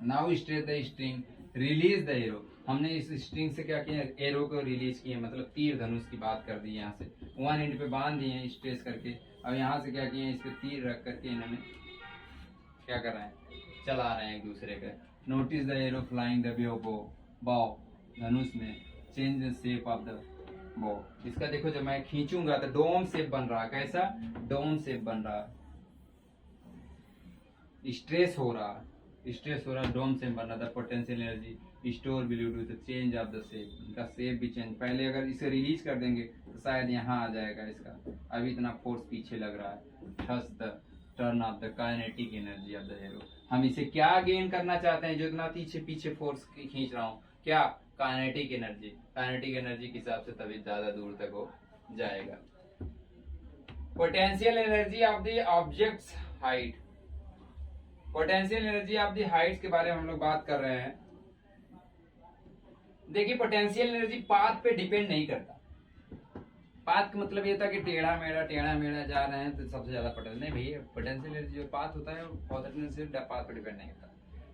Now stretch the string release the arrow, हमने इस स्ट्रिंग से क्या किया, एरो को रिलीज किया, मतलब तीर धनुष की बात कर दी। यहाँ से वन एंड पे बांध दिए स्ट्रेच करके, अब यहाँ से क्या किए, इस पे तीर रख करके इन्होंने क्या कर रहे हैं, चला रहे हैं एक दूसरे के। Notice the arrow flying the बो धनुष में, change the shape of the बो। इसका देखो जब मैं खींचूंगा तो डोम शेप बन रहा है, कैसा डोम शेप बन रहा है, स्ट्रेस हो रहा, डोम शेप बन रहा था। पोटेंशियल एनर्जी स्टोर बिल्यू to the change of the shape, इनका शेप भी चेंज, पहले अगर इसे रिलीज कर देंगे तो शायद यहाँ आ जाएगा इसका, अभी इतना फोर्स पीछे लग रहा है। Thus the turn off the kinetic energy of the arrow, हम इसे क्या गेन करना चाहते हैं, जो इतना पीछे फोर्स खींच रहा हूँ, क्या काइनेटिक एनर्जी, काइनेटिक एनर्जी के हिसाब से तभी ज्यादा दूर तक हो जाएगा। Potential energy of the objects height, potential energy of the Heights के बारे में हम लोग बात कर रहे हैं। देखिए पोटेंशियल एनर्जी पाथ पे डिपेंड नहीं करता, पाथ का मतलब ये था कि टेढ़ा मेढ़ा जा रहे हैं तो सबसे ज्यादा पोटेंशियल, नहीं भैया, पोटेंशियल एनर्जी जो पाथ होता है वो पाथ पे डिपेंड नहीं करता।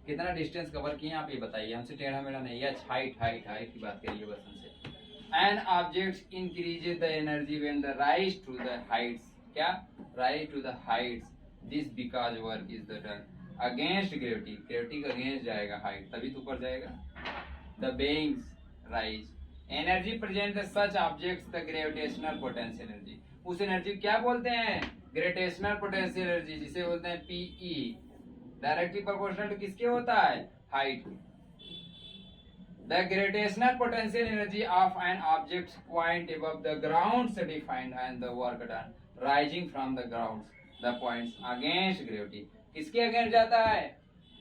कितना डिस्टेंस कवर किए आप ये बताइए, हमसे टेढ़ा मेढ़ा नहीं, या हाइट की बात करिए बस हमसे। An object increases the energy when the rise to the heights, क्या rise to the heights, this because work is the done against gravity, gravity का अगेंस्ट जाएगा हाइट, तभी तो ऊपर जाएगा। The beings rise, energy present the such objects the gravitational potential energy, उस एनर्जी क्या बोलते हैं, ग्रेविटेशनल पोटेंशियल एनर्जी, जिसे बोलते हैं पीई, डायरेक्टली प्रोपोर्शनल टू किसके होता है, height. The gravitational potential energy of an object point above the ground defined and the work done rising from the ground the points against gravity, किसके अगेंस्ट जाता है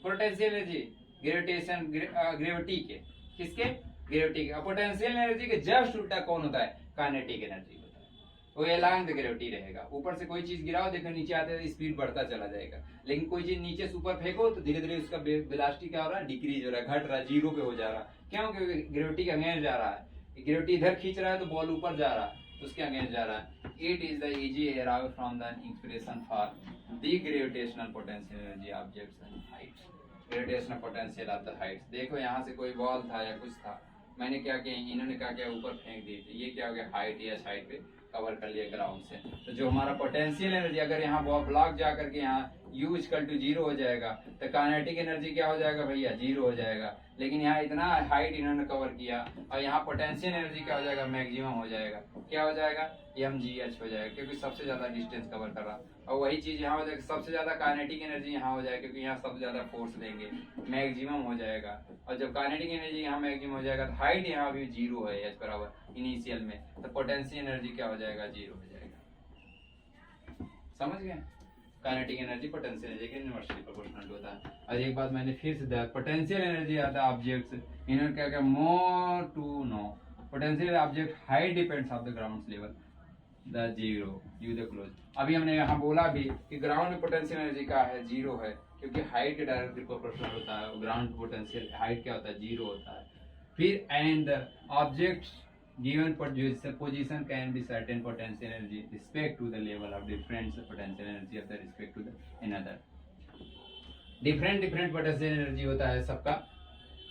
पोटेंशियल एनर्जी, ग्रेविटेशन ग्रेविटी के, किसके, ग्रेविटी के। पोटेंशियल एनर्जी के जस्ट उल्टा कौन होता है, काइनेटिक एनर्जी होता है, वो अलोंग द ग्रेविटी रहेगा। ऊपर से कोई चीज गिराओ, देखो नीचे आते तो स्पीड बढ़ता चला जाएगा, लेकिन कोई चीज नीचे से ऊपर फेंको तो धीरे धीरे उसका वेलोसिटी क्या हो रहा है, डिक्रीज हो रहा है, घट रहा है, जीरो पे हो जा रहा है। क्यों, क्योंकि ग्रेविटी के अगेंस्ट जा रहा है, ग्रेविटी इधर खींच रहा है तो बॉल ऊपर जा रहा है, तो उसके अगेंस्ट जा रहा है। It is the easy arrive from the expression for the gravitational potential energy objects and height, gravitational potential of the Heights. देखो यहाँ से कोई बॉल था या कुछ था, मैंने क्या किया, इन्होंने क्या किया, ऊपर फेंक दी थी, ये क्या हो गया, हाइट या साइड पे कवर कर लिया ग्राउंड से। तो जो हमारा पोटेंशियल एनर्जी, अगर यहाँ ब्लॉक जा करके यहाँ U इक्वल टू 0 हो जाएगा तो काइनेटिक एनर्जी क्या हो जाएगा भैया, 0 हो जाएगा। लेकिन यहाँ इतना हाइट इन्होंने कवर किया और यहाँ पोटेंशियल एनर्जी क्या हो जाएगा, मैक्सिमम हो जाएगा, क्या हो जाएगा, mgh हो जाएगा, क्योंकि सबसे ज्यादा डिस्टेंस कवर कर रहा। और वही चीज यहाँ हो जाएगा, सबसे ज्यादा काइनेटिक एनर्जी यहाँ हो जाएगा, क्योंकि यहाँ सबसे ज्यादा फोर्स देंगे, मैक्सिमम हो जाएगा। और जब काइनेटिक एनर्जी यहाँ मैक्सिमम हो जाएगा तो हाइट यहाँ भी 0 है एच बराबर इनिशियल में, तो पोटेंशियल एनर्जी क्या हो जाएगा, 0 हो जाएगा। समझ गए, काइनेटिक एनर्जी पोटेंशियल एनर्जी के इनवर्सली प्रोपोर्शनल होता है। और एक बात मैंने फिर से दिया, potential energy of the objects, इन्होंने क्या किया, more to know potential object height depends of the ground level the 0 you the close. अभी हमने यहाँ बोला भी कि ग्राउंड में पोटेंशियल एनर्जी का है, 0 है, क्योंकि हाइट के डायरेक्टली प्रोपोर्शनल होता है, ग्राउंड पोटेंशियल हाइट क्या होता है, 0 होता है। फिर and the object given position can be certain potential energy respect to the level of different potential energy of the respect to the another. different potential energy होता है सबका.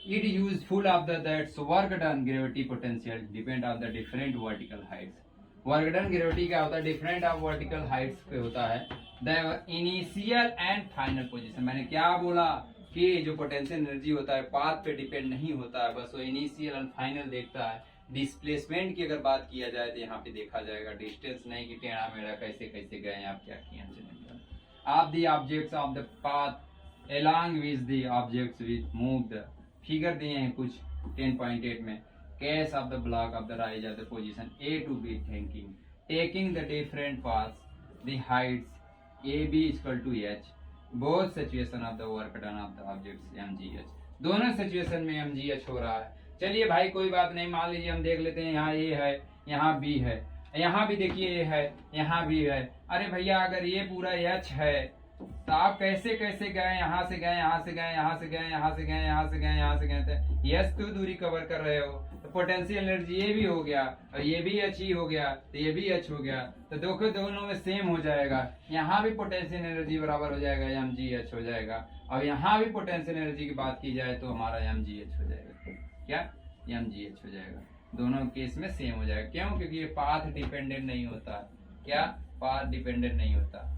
It useful of the that's work done gravity potential depend on the different vertical heights. Work done gravity क्या होता है, डिफरेंट ऑफ वर्टिकल हाइट्स पे होता है. The initial and final position, मैंने क्या बोला कि जो पोटेंशियल एनर्जी होता है पाथ पे डिपेंड नहीं होता है, बस वो इनिशियल एंड फाइनल देखता है. डिस्प्लेसमेंट की अगर बात किया जाए तो यहाँ पे देखा जाएगा डिस्टेंस नहीं कि टेढ़ा मेढ़ा कैसे कैसे गए आप क्या किया. आप the objects of the path along with the objects which move the figure दिए हैं कुछ 10.8 में. Case of the block of the rise of the position A to B taking the different paths, the heights AB is equal to H. Both situation of the work done of the objects mgh. दोनों सिचुएशन में mgh हो रहा है. चलिए भाई कोई बात नहीं, मान लीजिए हम देख लेते हैं यहाँ A है, यहाँ B है, यहाँ भी देखिए A है, यहाँ भी है. अरे भैया अगर ये पूरा H है तो आप कैसे कैसे गए, यहाँ से गए, यहाँ से गए, यहाँ से गए, यहाँ से गए, यहाँ से गए, यहाँ से गए थे. यस तो दूरी कवर कर रहे हो तो पोटेंशियल एनर्जी ये भी हो गया और ये भी एच ही हो गया तो ये भी एच हो गया, तो दोनों में सेम हो जाएगा. यहाँ भी पोटेंशियल एनर्जी बराबर हो जाएगा एम जी एच हो जाएगा, और यहाँ भी पोटेंशियल एनर्जी की बात की जाए तो हमारा एम जी एच हो जाएगा. क्या एम जी एच हो जाएगा, दोनों केस में सेम हो जाएगा. क्यों? क्योंकि ये पाथ डिपेंडेंट नहीं होता. क्या पाथ डिपेंडेंट नहीं होता,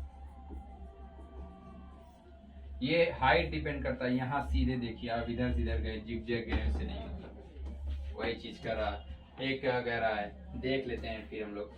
ये हाइट डिपेंड करता है. यहाँ सीधे देखिए आप इधर से इधर गए, जिगजैग गए, उससे नहीं होता. वही चीज कर रहा है. एक क्या कह रहा है देख लेते हैं फिर हम लोग.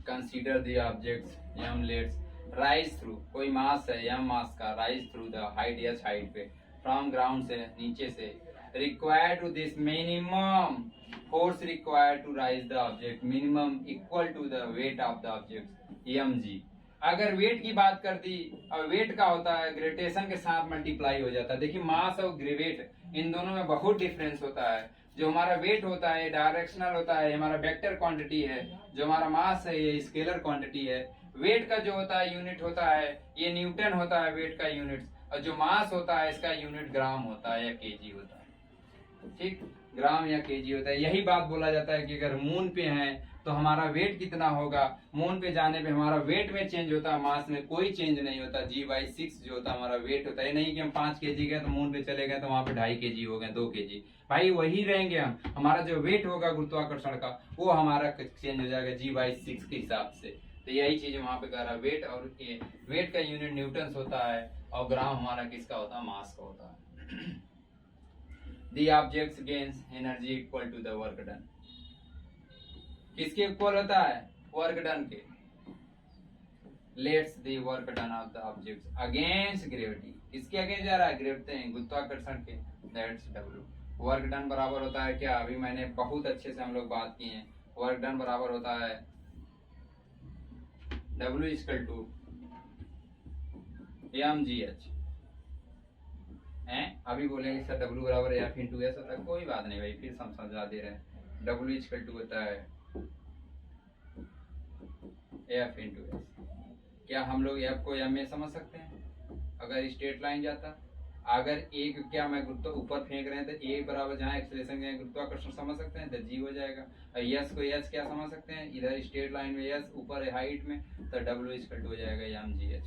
Consider the objects m let's rise through, कोई मास है एम मास का, rise through the height h height पे फ्रॉम ग्राउंड से नीचे से. Required to this minimum force required to rise the object minimum equal to the weight of the object m g. अगर वेट की बात कर दी, और वेट का होता है ग्रेविटेशन के साथ मल्टीप्लाई हो जाता है. देखिए मास और ग्रेविट इन दोनों में बहुत डिफरेंस होता है. जो हमारा वेट होता है डायरेक्शनल होता है, हमारा वेक्टर क्वांटिटी है. जो हमारा मास है ये स्केलर क्वांटिटी है. वेट का जो होता है यूनिट होता है ये न्यूटन होता है वेट का यूनिट, और जो मास होता है इसका यूनिट ग्राम होता है या केजी होता है. ठीक, ग्राम या केजी होता है. यही बात बोला जाता है कि अगर मून पे हैं तो हमारा वेट कितना होगा. मून पे जाने पे हमारा वेट में चेंज होता है, मास में कोई चेंज नहीं होता. G/6 जो होता है हमारा वेट होता है. नहीं कि हम 5 kg गए तो मून पे चले गए तो वहां पे 2.5 kg हो गए, 2 kg. भाई वही रहेंगे हम. हमारा जो वेट होगा गुरुत्वाकर्षण का वो हमारा चेंज हो जाएगा G/6 के हिसाब से. तो यही चीज वहां पे कह रहा है. वेट और वेट का यूनिट न्यूटन होता है और ग्राम हमारा किसका होता है, मास का होता है. The objects gains energy equal to the work done. किसके इक्वल होता है, वर्क डन के. Let's the work done of the objects against gravity. किसके अगेंस्ट जा रहा है, ग्रेविटी गुरुत्वाकर्षण के. That's W. वर्क डन बराबर होता है क्या, अभी मैंने बहुत अच्छे से हम लोग बात की है. वर्क डन बराबर होता है W इक्वल टू mgh. अभी बोलेंगे सर W बराबर F इंटू एस होता है. कोई बात नहीं भाई, फिर समझा दे रहे हैं. W इक्वल टू होता है F इंटू एस. क्या हम लोग F को M में समझ सकते हैं अगर स्ट्रेट लाइन जाता. अगर एक क्या मैं ऊपर फेंक रहे हैं तो A बराबर जहाँ एक्सेलरेशन के गुरुत्वाकर्षण समझ सकते हैं तो G हो जाएगा. और यस को यस क्या समझ सकते हैं, इधर स्ट्रेट लाइन में यस ऊपर है हाइट में तो W इक्वल टू हो जाएगा mgh.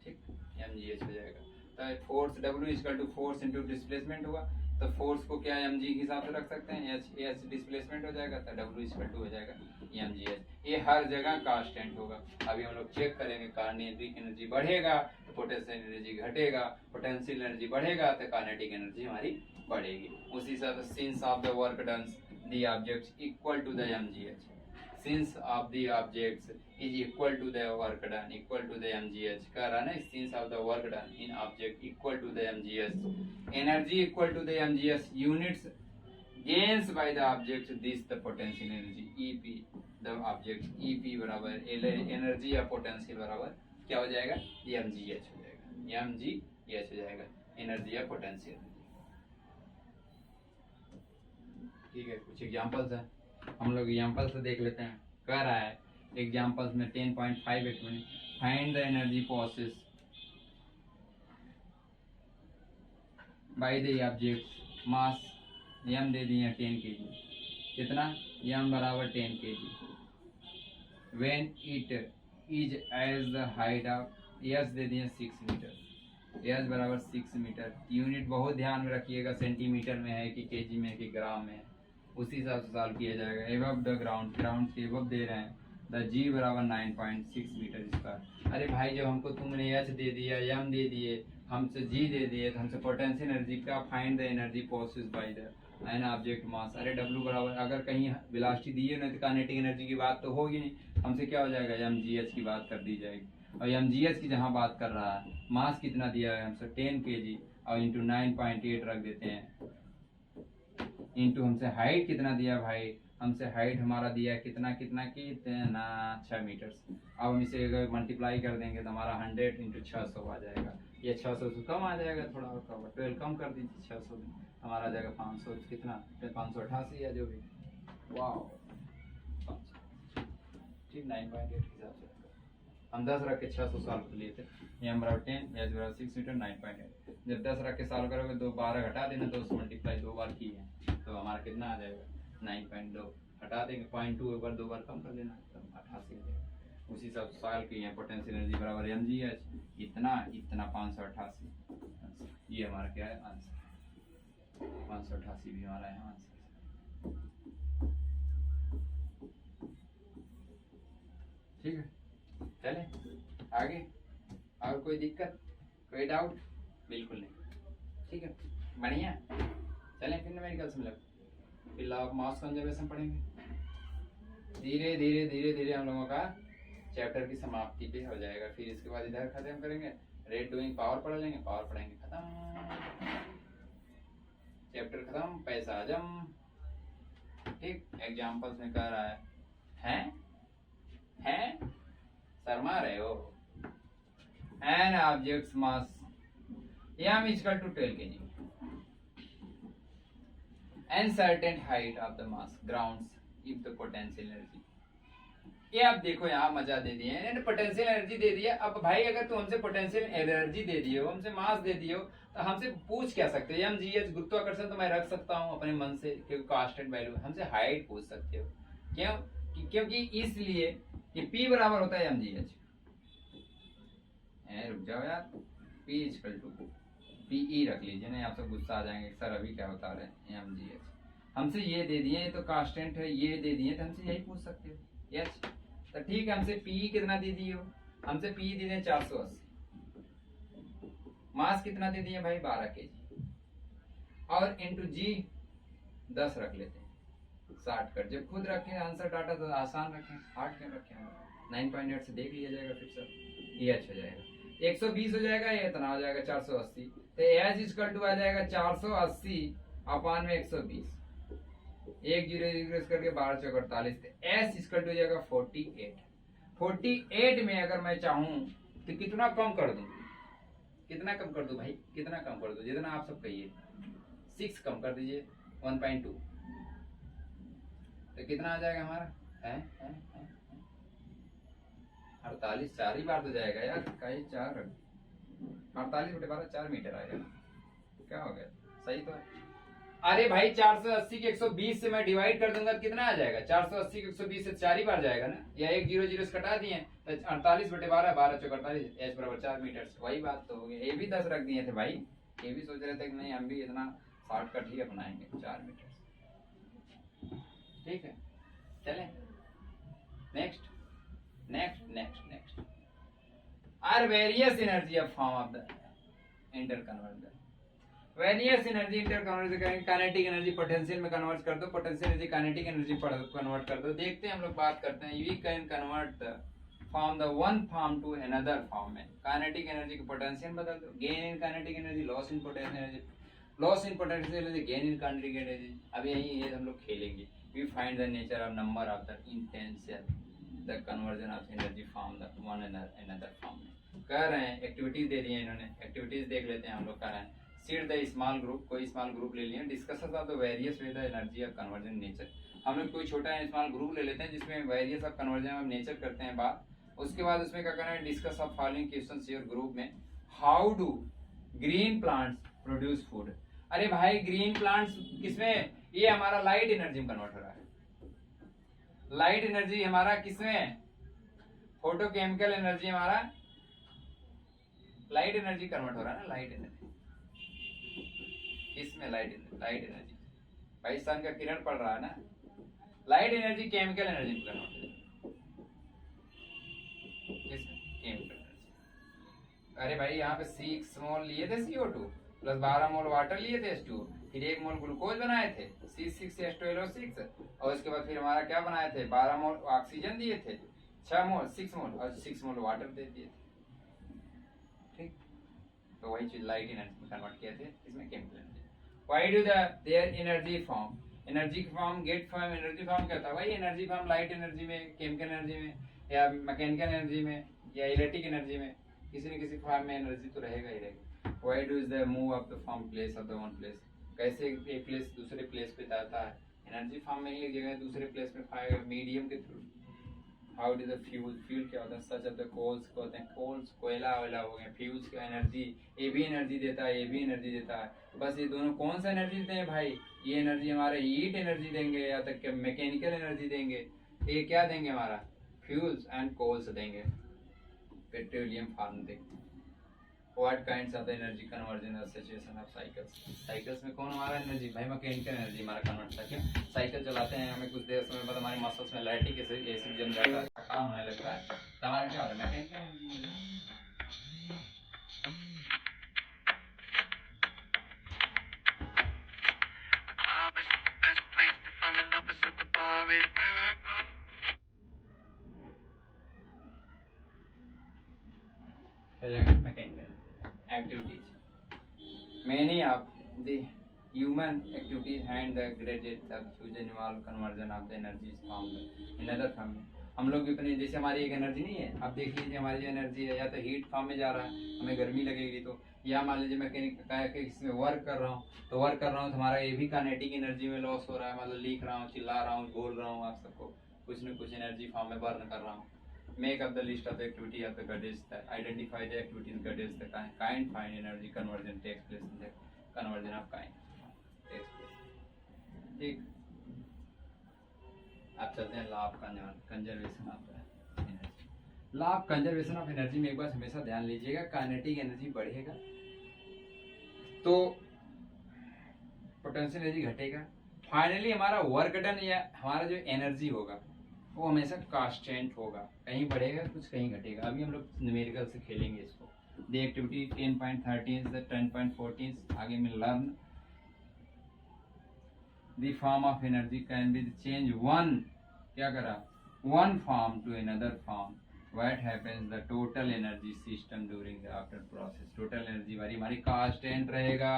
ठीक, mgh हो जाएगा. तो force W equal to force into displacement हुआ तो फोर्स को क्या mg के हिसाब से रख सकते हैं, h डिस्प्लेसमेंट हो जाएगा तो W इक्वल टू हो जाएगा mgh. ये हर जगह कांस्टेंट होगा. अभी हम लोग चेक करेंगे काइनेटिक एनर्जी बढ़ेगा तो पोटेंशियल एनर्जी घटेगा, पोटेंशियल एनर्जी बढ़ेगा तो काइनेटिक एनर्जी हमारी बढ़ेगी. उसी हिसाब से since of the work done the objects equal to the mgh. Since of the objects is equal to the work done equal to the mgh. कह रहा ना, since of the work done in object equal to the mgh. Energy equal to the mgh units gains by the object this the potential energy EP. the object EP बराबर एनर्जी या पोटेंशियल बराबर क्या हो जाएगा, mgh हो जाएगा. mgh हो जाएगा एनर्जी या पोटेंशियल. ठीक है, कुछ एग्जांपल्स है हम लोग एग्जांपल से देख लेते हैं. कह रहा है एग्जांपल्स में 10.5 में find the energy process by the objects mass m दे दिए 10 kg, कितना यम बराबर 10 kg। When it is as the height of यस दे दिए 6 मीटर, यस बराबर 6 मीटर। यूनिट बहुत ध्यान में रखिएगा, सेंटीमीटर में है कि केजी में कि ग्राम में है, उसी हिसाब से सॉल्व किया जाएगा। एबव द ग्राउंड, ग्राउंड से एबव दे रहे हैं, द जी बराबर 9.6 मीटर स्क्वायर। अरे भाई जब हमको तुमने एच दे दिया, एम दे दिए, हमसे जी दे दिए, तो हमसे पोटेंशियल एनर्जी का find the energy possessed by the an object मास। अरे डब्ल्यू बराबर, अगर कहीं वेलोसिटी दी है ना तो काइनेटिक एनर्जी की बात तो होगी नहीं, हमसे क्या हो जाएगा, एम जी एच की बात कर दी जाएगी। और एम जी एच की जहाँ बात कर रहा है, मास कितना दिया है हमसे 10 kg और इंटू 9.8 रख देते हैं, इंटू हमसे हाइट कितना दिया भाई, हमसे हाइट हमारा दिया कितना कितना 6 मीटर। अब हम इसे अगर मल्टीप्लाई कर देंगे तो हमारा 100 इंटू 600 आ जाएगा। ये 600 से कम आ जाएगा, थोड़ा और कम, 12 कम कर दीजिए 600 में, हमारा आ जाएगा 500 कितना 588 या जो भी। वाह ठीक 9.8 हिसाब से हम 10 रख के 600 सॉल्व कर लिए थे। एम बराबर 10, एच बराबर 6 मीटर 9.8। जब 10 रख के सॉल्व करोगे तो 12 घटा देना, तो उसको मल्टीप्लाई 2 बार की है तो हमारा कितना आ जाएगा 9.2, हटा देंगे 0.2 एक बार 2 बार कम कर देना, तो 88 हो जाएगा। उसी सब सॉल्व किए हैं। पोटेंशियल एनर्जी बराबर एम जी एच, इतना इतना 588, ये हमारा क्या है आंसर, 588 भी हमारा है आंसर। ठीक है, चले आगे। और कोई दिक्कत, कोई डाउट? बिल्कुल नहीं, ठीक है बढ़िया। चलें फिर न्यूमेरिकल्स में लग, फिर लॉ ऑफ मास कंजर्वेशन पढ़ेंगे। धीरे धीरे धीरे धीरे हम लोगों का चैप्टर की समाप्ति पे हो जाएगा। फिर इसके बाद इधर खत्म करेंगे, रेट डूइंग पावर पढ़ लेंगे, पावर पढ़ेंगे, खत्म चैप्टर, खत्म पैसा हजम। ठीक, एग्जाम्पल्स में कह रहा है शर्मा रहे हो। An objects mass m is equal to 12 kg and certain height of the mass grounds if the potential energy। ये आप देखो यहाँ मजा दे दिए हैं, पोटेंशियल एनर्जी दे दिया। अब भाई अगर तू हमसे पोटेंशियल एनर्जी दे दिए हो, हमसे मास दे दिए हो, तो हमसे पूछ क्या सकते हो, एम जी एच गुरुत्वाकर्षण तो मैं रख सकता हूँ अपने मन से क्योंकि कांस्टेंट वैल्यू। हमसे हाइट पूछ सकते हो, क्यों? क्योंकि इसलिए कि P बराबर होता है एम जी एच। रुक जाओ यार, P इक्वल टू PE रख लीजिए, नहीं आप सब गुस्सा आ जाएंगे सर अभी क्या बता रहे हैं। एम जी एच हमसे ये दे दिए, ये तो कांस्टेंट है, ये दे दिए, तो हमसे यही पूछ सकते हो। यस, तो ठीक है, हमसे पी कितना दे दिए हो, हमसे पी दे दिए 480, मास कितना दे दिए भाई 12 kg, और इंटू जी 10 रख लेते हैं, 60 कर। जब खुद रखें आंसर डाटा तो आसान रखें, 8 क्यों रखें, 9.8 से देख लिया जाएगा फिर सर। ये अच्छा हो जाएगा, 120 हो जाएगा, ये इतना हो जाएगा 480, तो एच इक्वल टू आ जाएगा 480 अपान में 120, एक जीरो करके 12 चौक 48, एस इक्वल टू जाएगा 48। 48 में अगर मैं चाहूं तो कितना कम कर दूं, कितना कम कर दूं भाई, कितना कम कर दूं, जितना आप सब कहिए, 6 कम कर दीजिए 1.2, तो कितना आ जाएगा हमारा है 48, 4 ही बार तो जाएगा यार, कहीं 4 48/12 4 मीटर आएगा, क्या हो गया, सही तो है। अरे भाई 480 के 120 से मैं डिवाइड कर दूंगा, कितना आ जाएगा, 480 के 120 से 4 ही बार जाएगा ना, या एक जीरो जीरो से कटा दिए तो 48/12, 12 चौक 48, एच बराबर 4 मीटर, वही बात तो हो गई। ये भी 10 रख दिए थे भाई, ये भी सोच रहे थे कि नहीं हम भी इतना शॉर्टकट ही अपनाएंगे, 4 मीटर, ठीक है। चले next next next next are various energy of form of the inter converter. Various energy inter convert करेंगे, काइनेटिक एनर्जी पोटेंशियल में कन्वर्ट कर दो, potential energy kinetic energy convert कर दो। देखते हैं हम लोग बात करते हैं, we can convert the from the one form to another form में। काइनेटिक एनर्जी को पोटेंशियल बदल दो, gain in kinetic energy, loss in potential energy, loss in potential energy, gain in kinetic energy. अब यही ये हम लोग खेलेंगे। We find the nature of number of the intentional the conversion of energy from the one another form में। कह रहे हैं एक्टिविटीज दे दी है इन्होंने, एक्टिविटीज देख लेते हैं हम लोग। कह रहे हैं सीड द स्मॉल ग्रुप, कोई स्मॉल ग्रुप ले लिया, discusses of the various way the energy of conversion nature. हम लोग कोई छोटा स्मॉल ग्रुप ले लेते हैं जिसमें various of conversion of nature करते हैं बात। उसके बाद उसमें क्या करना है, discuss of following questions your group में। How do green plants produce food. अरे भाई ग्रीन प्लांट्स किसमें, ये हमारा लाइट एनर्जी में कन्वर्ट हो रहा है। लाइट एनर्जी हमारा किसमें, फोटोकेमिकल एनर्जी हमारा लाइट एनर्जी कन्वर्ट हो रहा है ना, लाइट एनर्जी किसमें, लाइट एनर्जी भाई सन का किरण पड़ रहा है ना, लाइट एनर्जी केमिकल एनर्जी में कन्वर्ट हो रहा है, केमिकल एनर्जी। अरे भाई यहाँ पे 6 मोल लिए थे CO2 प्लस 12 मोल वाटर लिए थे H2, फिर 1 मोल ग्लूकोज बनाए थे C6H12O6, और उसके बाद फिर हमारा क्या बनाए थे, 12 मोल ऑक्सीजन दिए थे, 6 मोल और 6 मोल वाटर दे दिए थे। ठीक, तो वही चीज लाइट एनर्जी में कन्वर्ट किए थे, इसमें chemical energy. Why do there energy form, energy form get form, energy form क्या था, वही एनर्जी फॉर्म लाइट एनर्जी में, केमिकल एनर्जी में, या मैकेनिकल एनर्जी में, या इलेक्ट्रिक एनर्जी में, किसी न किसी फॉर्म में एनर्जी तो रहेगा ही रहेगा। Why do the move of the from place of the one place, कैसे एक प्लेस दूसरे प्लेस पे जाता है, एनर्जी फॉर्म में एक जगह दूसरे प्लेस में पाएगा मीडियम के through. How do the fuel, fuel क्या होता है, सच ऑफ द कोल्स को होते हैं, कोल्स कोयला वैला हो गया, फ्यूल्स का एनर्जी, ये भी एनर्जी देता है, ये भी एनर्जी देता है, बस ये दोनों कौन सा एनर्जी देते हैं भाई, ये एनर्जी हमारे हीट एनर्जी देंगे या तक के मैकेनिकल एनर्जी देंगे, ये क्या देंगे हमारा फ्यूल्स एंड कोल्स देंगे, पेट्रोलियम फार्म देंगे। What kinds of the energy conversion और सिचुएशन ऑफ साइकिल्स, साइकिल्स में कौन हमारा एनर्जी भाई, मैकेनिकल एनर्जी हमारा कन्वर्ट था। क्यों, साइकिल चलाते हैं हमें कुछ देर समय बाद हमारे मसल्स में लैक्टिक एसिड जम जाता है, काम होने लगता है, तो हमारा क्या होता है, mechanical energy. Mechanical activities. Many of the human activities and the graded substitute involve conversion of the energies from in other form. हम लोग भी अपने, जैसे हमारी एक एनर्जी नहीं है, अब देख लीजिए हमारी जो एनर्जी है या तो हीट फॉर्म में जा रहा है, हमें गर्मी लगेगी, तो या मान लीजिए मैकेनिक इसमें वर्क कर रहा हूँ, तो वर्क कर रहा हूँ तो हमारा ये भी काइनेटिक एनर्जी में लॉस हो रहा है, मतलब लिख रहा हूँ, चिल्ला रहा हूँ, बोल रहा हूँ आप सबको, कुछ न कुछ एनर्जी फॉर्म में बर्न कर रहा हूँ। Make up the list of the activity of the goddess that identify the activities goddess the kind find energy conversion takes place in the conversion of kind takes place. ठीक, अब चलते हैं law of conservation of energy. Law of conservation of energy में एक बात हमेशा ध्यान लीजिएगा, काइनेटिक एनर्जी बढ़ेगा तो पोटेंशियल एनर्जी घटेगा, फाइनली हमारा वर्क डन या हमारा जो एनर्जी होगा वो हमेशा कांस्टेंट होगा, कहीं बढ़ेगा कुछ कहीं घटेगा। अभी हम लोग न्यूमेरिकल से खेलेंगे इसको। द एक्टिविटी 10.13 से 10.14 आगे में learn the form of energy can be change one, क्या करा, one form to another form, what happens the total energy system during the after process, total energy हमारी कांस्टेंट रहेगा,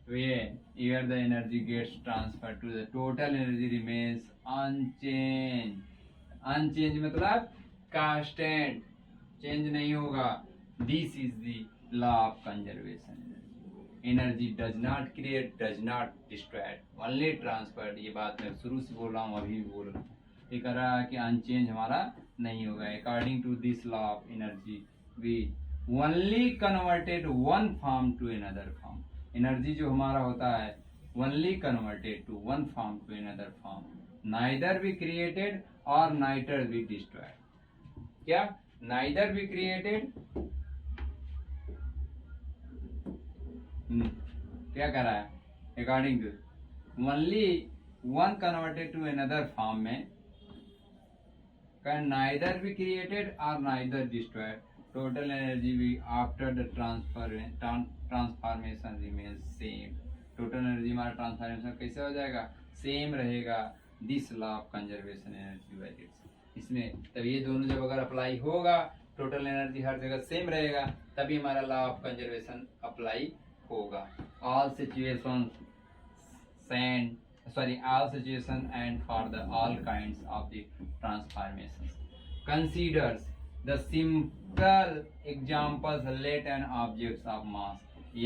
where the energy gets transferred to the total energy remains unchanged, unchanged मतलब constant, change नहीं होगा। This is the law of conservation, energy does not create, does not destroy, only transferred। ये बात मैं शुरू से बोल रहा हूँ, अभी भी बोल रहा हूँ, ये कह रहा है कि अनचेंज हमारा नहीं होगा। According to this law of energy we only converted one form to another form, energy जो हमारा होता है only converted to one form to another form, neither be created और नाइदर बी डिस्ट्रॉयड। क्या, नाइदर बी क्रिएटेड, क्या कर रहा है, according to only one converted to another form में कैन नाइदर बी क्रिएटेड और neither destroyed, total energy we after the transformation remains same, total energy हमारा ट्रांसफॉर्मेशन कैसे हो जाएगा, सेम रहेगा। This law of conservation energy values, इसमें तब ये दोनों जब अगर अप्लाई होगा, टोटल एनर्जी हर जगह सेम रहेगा, तभी हमारा लॉ ऑफ कंजर्वेशन अप्लाई होगा। All situation all situation and for the all kinds of the transformations considers the simple examples let an objects of mass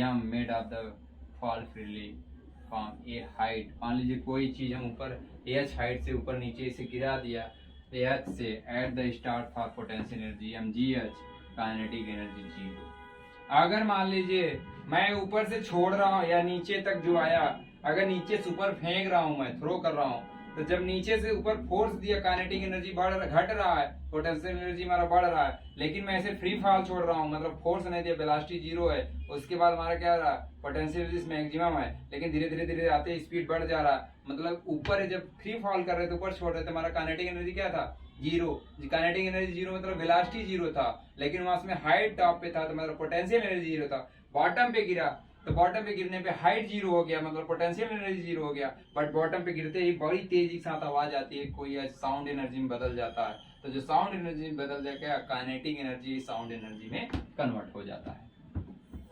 m made of the fall freely from a height, मान लीजिए कोई चीज हम ऊपर h हाइट से ऊपर नीचे से गिरा दिया h से, at the start for potential energy mgh, kinetic energy 0। अगर मान लीजिए मैं ऊपर से छोड़ रहा हूँ या नीचे तक जो आया, अगर नीचे से ऊपर फेंक रहा हूँ, मैं थ्रो कर रहा हूँ, तो जब नीचे से ऊपर फोर्स दिया, काइनेटिक एनर्जी घट रहा है, पोटेंशियल एनर्जी हमारा बढ़ रहा है, लेकिन मैं ऐसे फ्री फॉल छोड़ रहा हूँ, मतलब फोर्स नहीं दिया, वेलोसिटी जीरो है, उसके बाद हमारा क्या रहा, पोटेंशियल एनर्जी मैक्सिमम है, लेकिन धीरे धीरे धीरे आते स्पीड बढ़ जा रहा है, मतलब ऊपर जब फ्री फॉल कर रहे थे, ऊपर छोड़ रहे थे, हमारा काइनेटिक एनर्जी क्या था, जीरो। काइनेटिक एनर्जी जीरो मतलब वेलोसिटी जीरो था, लेकिन वहां में हाइट टॉप पे था, तो मतलब पोटेंशियल एनर्जी जीरो था। बॉटम पे गिरा तो बॉटम पे गिरने पे हाइट जीरो हो गया, मतलब पोटेंशियल एनर्जी जीरो हो गया, बट बॉटम पे गिरते ही बड़ी तेजी के साथ आवाज आती है, कोई साउंड एनर्जी में बदल जाता है, तो जो साउंड एनर्जी में बदल जाकर काइनेटिक एनर्जी साउंड एनर्जी में कन्वर्ट हो जाता है।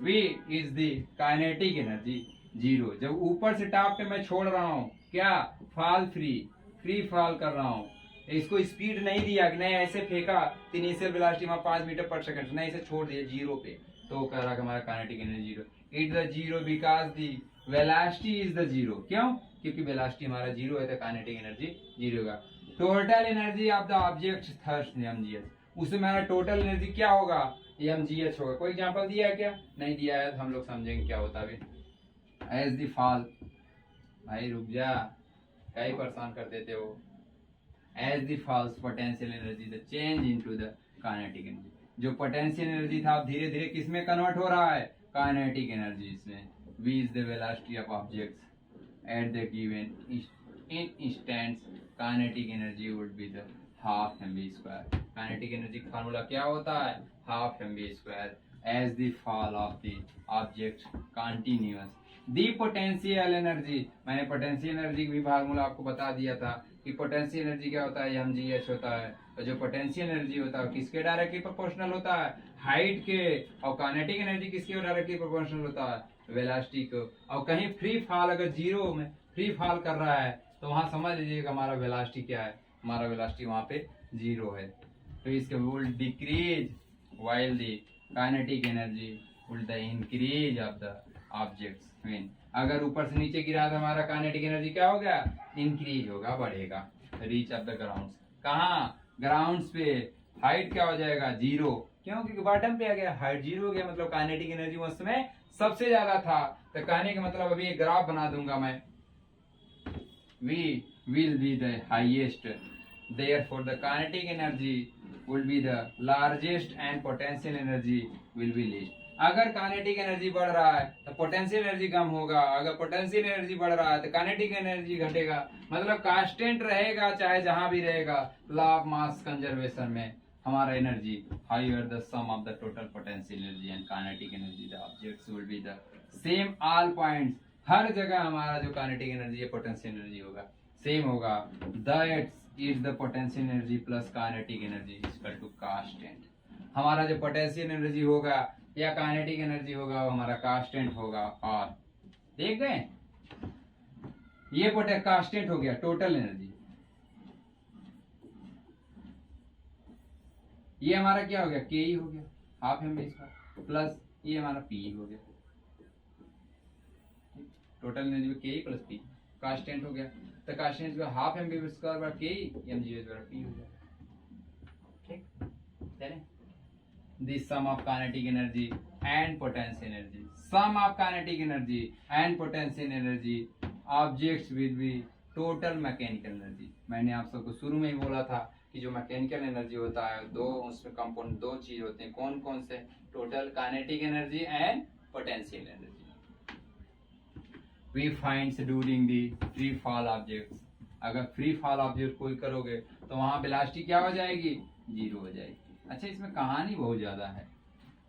V is the kinetic energy zero. जब ऊपर से टॉप पे मैं छोड़ रहा हूँ, क्या फॉल फ्री फॉल कर रहा हूँ, इसको स्पीड नहीं दिया कि नहीं ऐसे फेंका इनिशियल वेलोसिटी 5 मीटर पर सेकंड, नहीं इसे छोड़ दिया जीरो पे, तो कह रहा कि हमारा kinetic energy zero. It the zero because the velocity is the zero. क्यों? क्योंकि वेलोसिटी हमारा जीरो है, तो काइनेटिक एनर्जी जीरो होगा। Total energy of the object thirst mgh, उसमें हमारा टोटल एनर्जी क्या होगा, mgh होगा। कोई एग्जांपल दिया है क्या? नहीं दिया है, तो हम लोग समझेंगे क्या होता है। एज द फॉल, भाई रुक जा, क्या ही परेशान कर देते हो। As the falls potential energy the change into the kinetic energy, जो पोटेंशियल एनर्जी था अब धीरे धीरे किस में कन्वर्ट हो रहा है, काइनेटिक एनर्जी इसमें। v is the velocity of objects at the given instance, kinetic energy would be the half mv square। Kinetic energy का फार्मूला क्या होता है, half mv square। as the fall of the object continuous, the potential energy, मैंने पोटेंशियल एनर्जी भी फार्मूला आपको बता दिया था कि पोटेंशियल एनर्जी क्या होता है, mgh होता है। तो जो पोटेंशियल एनर्जी होता है किसके डायरेक्टली प्रोपोर्शनल होता है, हाइट के, और काइनेटिक एनर्जी किसके डायरेक्टली प्रोपोर्शनल होता है, वेलोसिटी को। और कहीं फ्री फॉल अगर जीरो में फ्री फॉल कर रहा है, तो वहां समझ लीजिएगा हमारा वेलोसिटी क्या है, हमारा वेलोसिटी वहां पे जीरो है। तो इसके will decrease while the kinetic energy will the increase of the objects when, अगर ऊपर से नीचे गिरा तो हमारा काइनेटिक एनर्जी क्या हो गया, इंक्रीज होगा, बढ़ेगा। रीच ऑफ द ग्राउंड, कहाँ, ग्राउंड पे हाइट क्या हो जाएगा, जीरो। क्यों? क्योंकि बॉटम पे आ गया, हाइट जीरो हो गया, मतलब काइनेटिक एनर्जी उस समय सबसे ज्यादा था। तो कहने का मतलब अभी एक ग्राफ बना दूंगा मैं, V will be the highest, therefore the kinetic energy will be the largest and potential energy will be least। अगर काइनेटिक एनर्जी बढ़ रहा है तो पोटेंशियल एनर्जी कम होगा, अगर पोटेंशियल एनर्जी बढ़ रहा है तो काइनेटिक एनर्जी घटेगा, मतलब कांस्टेंट रहेगा चाहे जहां भी रहेगा। लॉ ऑफ मास कंजर्वेशन में हमारा energy higher the sum of the total potential energy and kinetic energy the objects will be the same all points, हर जगह हमारा जो काइनेटिक एनर्जी है पोटेंशियल एनर्जी होगा सेम होगा। That's is the potential energy plus kinetic energy equal to constant. हमारा जो पोटेंशियल एनर्जी होगा या काइनेटिक एनर्जी होगा वो हमारा कांस्टेंट होगा। और देख गए, ये कांस्टेंट हो गया टोटल एनर्जी, ये हमारा क्या हो गया, के ही हो गया, half m v square, plus ये हमारा पी हो गया। टोटल एनर्जी में के प्लस पी कांस्टेंट हो गया, तो कांस्टेंट जो half m v square by k mgh by p हो गया। ठीक, चलें। The sum of kinetic energy and potential energy, sum of kinetic energy and potential energy objects will be total mechanical energy। मैंने आप सबको शुरू में ही बोला था कि जो मैकेनिकल एनर्जी होता है दो, उसमें कंपोनेंट दो चीज होते हैं, कौन कौन से, total kinetic energy and potential energy. We finds during the free fall objects, अगर फ्री फॉल ऑब्जेक्ट कोई करोगे तो वहां वेलोसिटी क्या हो जाएगी, जीरो हो जाएगी। अच्छा, इसमें कहानी बहुत ज्यादा है,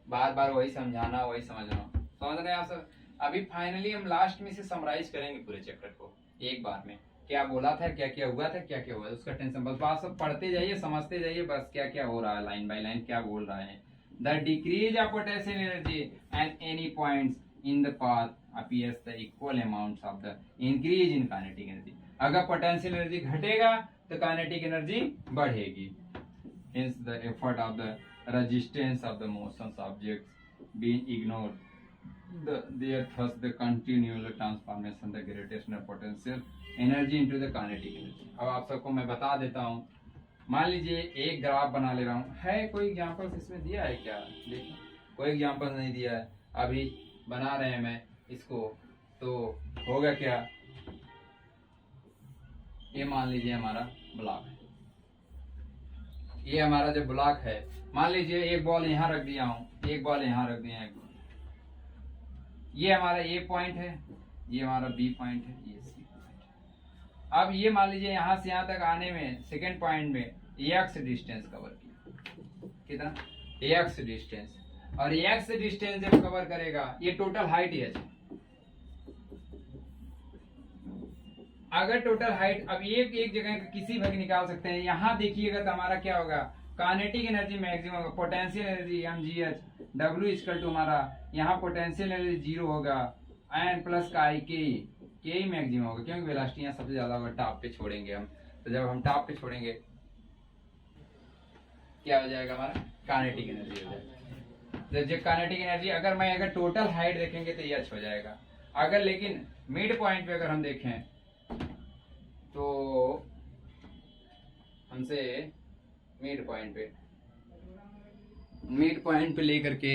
बार बार वही समझाना वही समझना, समझ रहे हैं आप सब। अभी फाइनली हम लास्ट में से समराइज करेंगे पूरे चैप्टर को एक बार में, क्या बोला था, क्या क्या हुआ था, क्या क्या हुआ, उसका टेंशन बस बात सब पढ़ते जाइए, समझते जाइए, बस क्या क्या हो रहा है लाइन बाय लाइन क्या बोल रहा है। The decrease of potential energy at any points in the path appears the equal amounts of the increase in kinetic energy। अगर पोटेंशियल एनर्जी घटेगा तो काइनेटिक एनर्जी बढ़ेगी। Hence the effort of the resistance of the motions objects being ignored, there thus the continual transformation the gravitational potential energy into the kinetic energy। अब आप सबको मैं बता देता हूँ, मान लीजिए एक ग्राफ बना ले रहा हूँ, है कोई एग्जांपल्स इसमें दिया है क्या, देखिए कोई एग्जांपल नहीं दिया है, अभी बना रहे हैं मैं इसको। तो होगा क्या, ये मान लीजिए हमारा ब्लॉक है, ये हमारा जो ब्लॉक है, मान लीजिए एक बॉल यहाँ रख दिया हूँ, एक बॉल यहाँ रख दिया है, ये हमारा ए पॉइंट है, ये हमारा बी पॉइंट है, ये सी पॉइंट है। अब ये मान लीजिए यहाँ से यहाँ तक आने में सेकेंड पॉइंट में एक्स डिस्टेंस कवर किया, कितना एक्स डिस्टेंस, और एक्स डिस्टेंस जब कवर करेगा, ये टोटल हाइट एच है। अगर टोटल हाइट, अब एक जगह किसी भी निकाल सकते हैं, यहाँ देखिएगा तो हमारा क्या होगा, काइनेटिक एनर्जी मैक्सिमम होगा, potential energy mgh, W equal to हमारा यहाँ पोटेंशियल एनर्जी 0 होगा, n प्लस का आई के ही मैक्सिमम होगा, क्योंकि वेलोसिटी यहाँ सबसे ज्यादा होगा, टॉप पे छोड़ेंगे हम। तो जब हम टॉप पे छोड़ेंगे क्या हो जाएगा, हमारा काइनेटिक एनर्जी हो जाएगा। जब काइनेटिक एनर्जी अगर टोटल हाइट देखेंगे तो ये हो जाएगा। अगर लेकिन मिड पॉइंट पे अगर हम देखें तो हमसे मिड पॉइंट पे लेकर के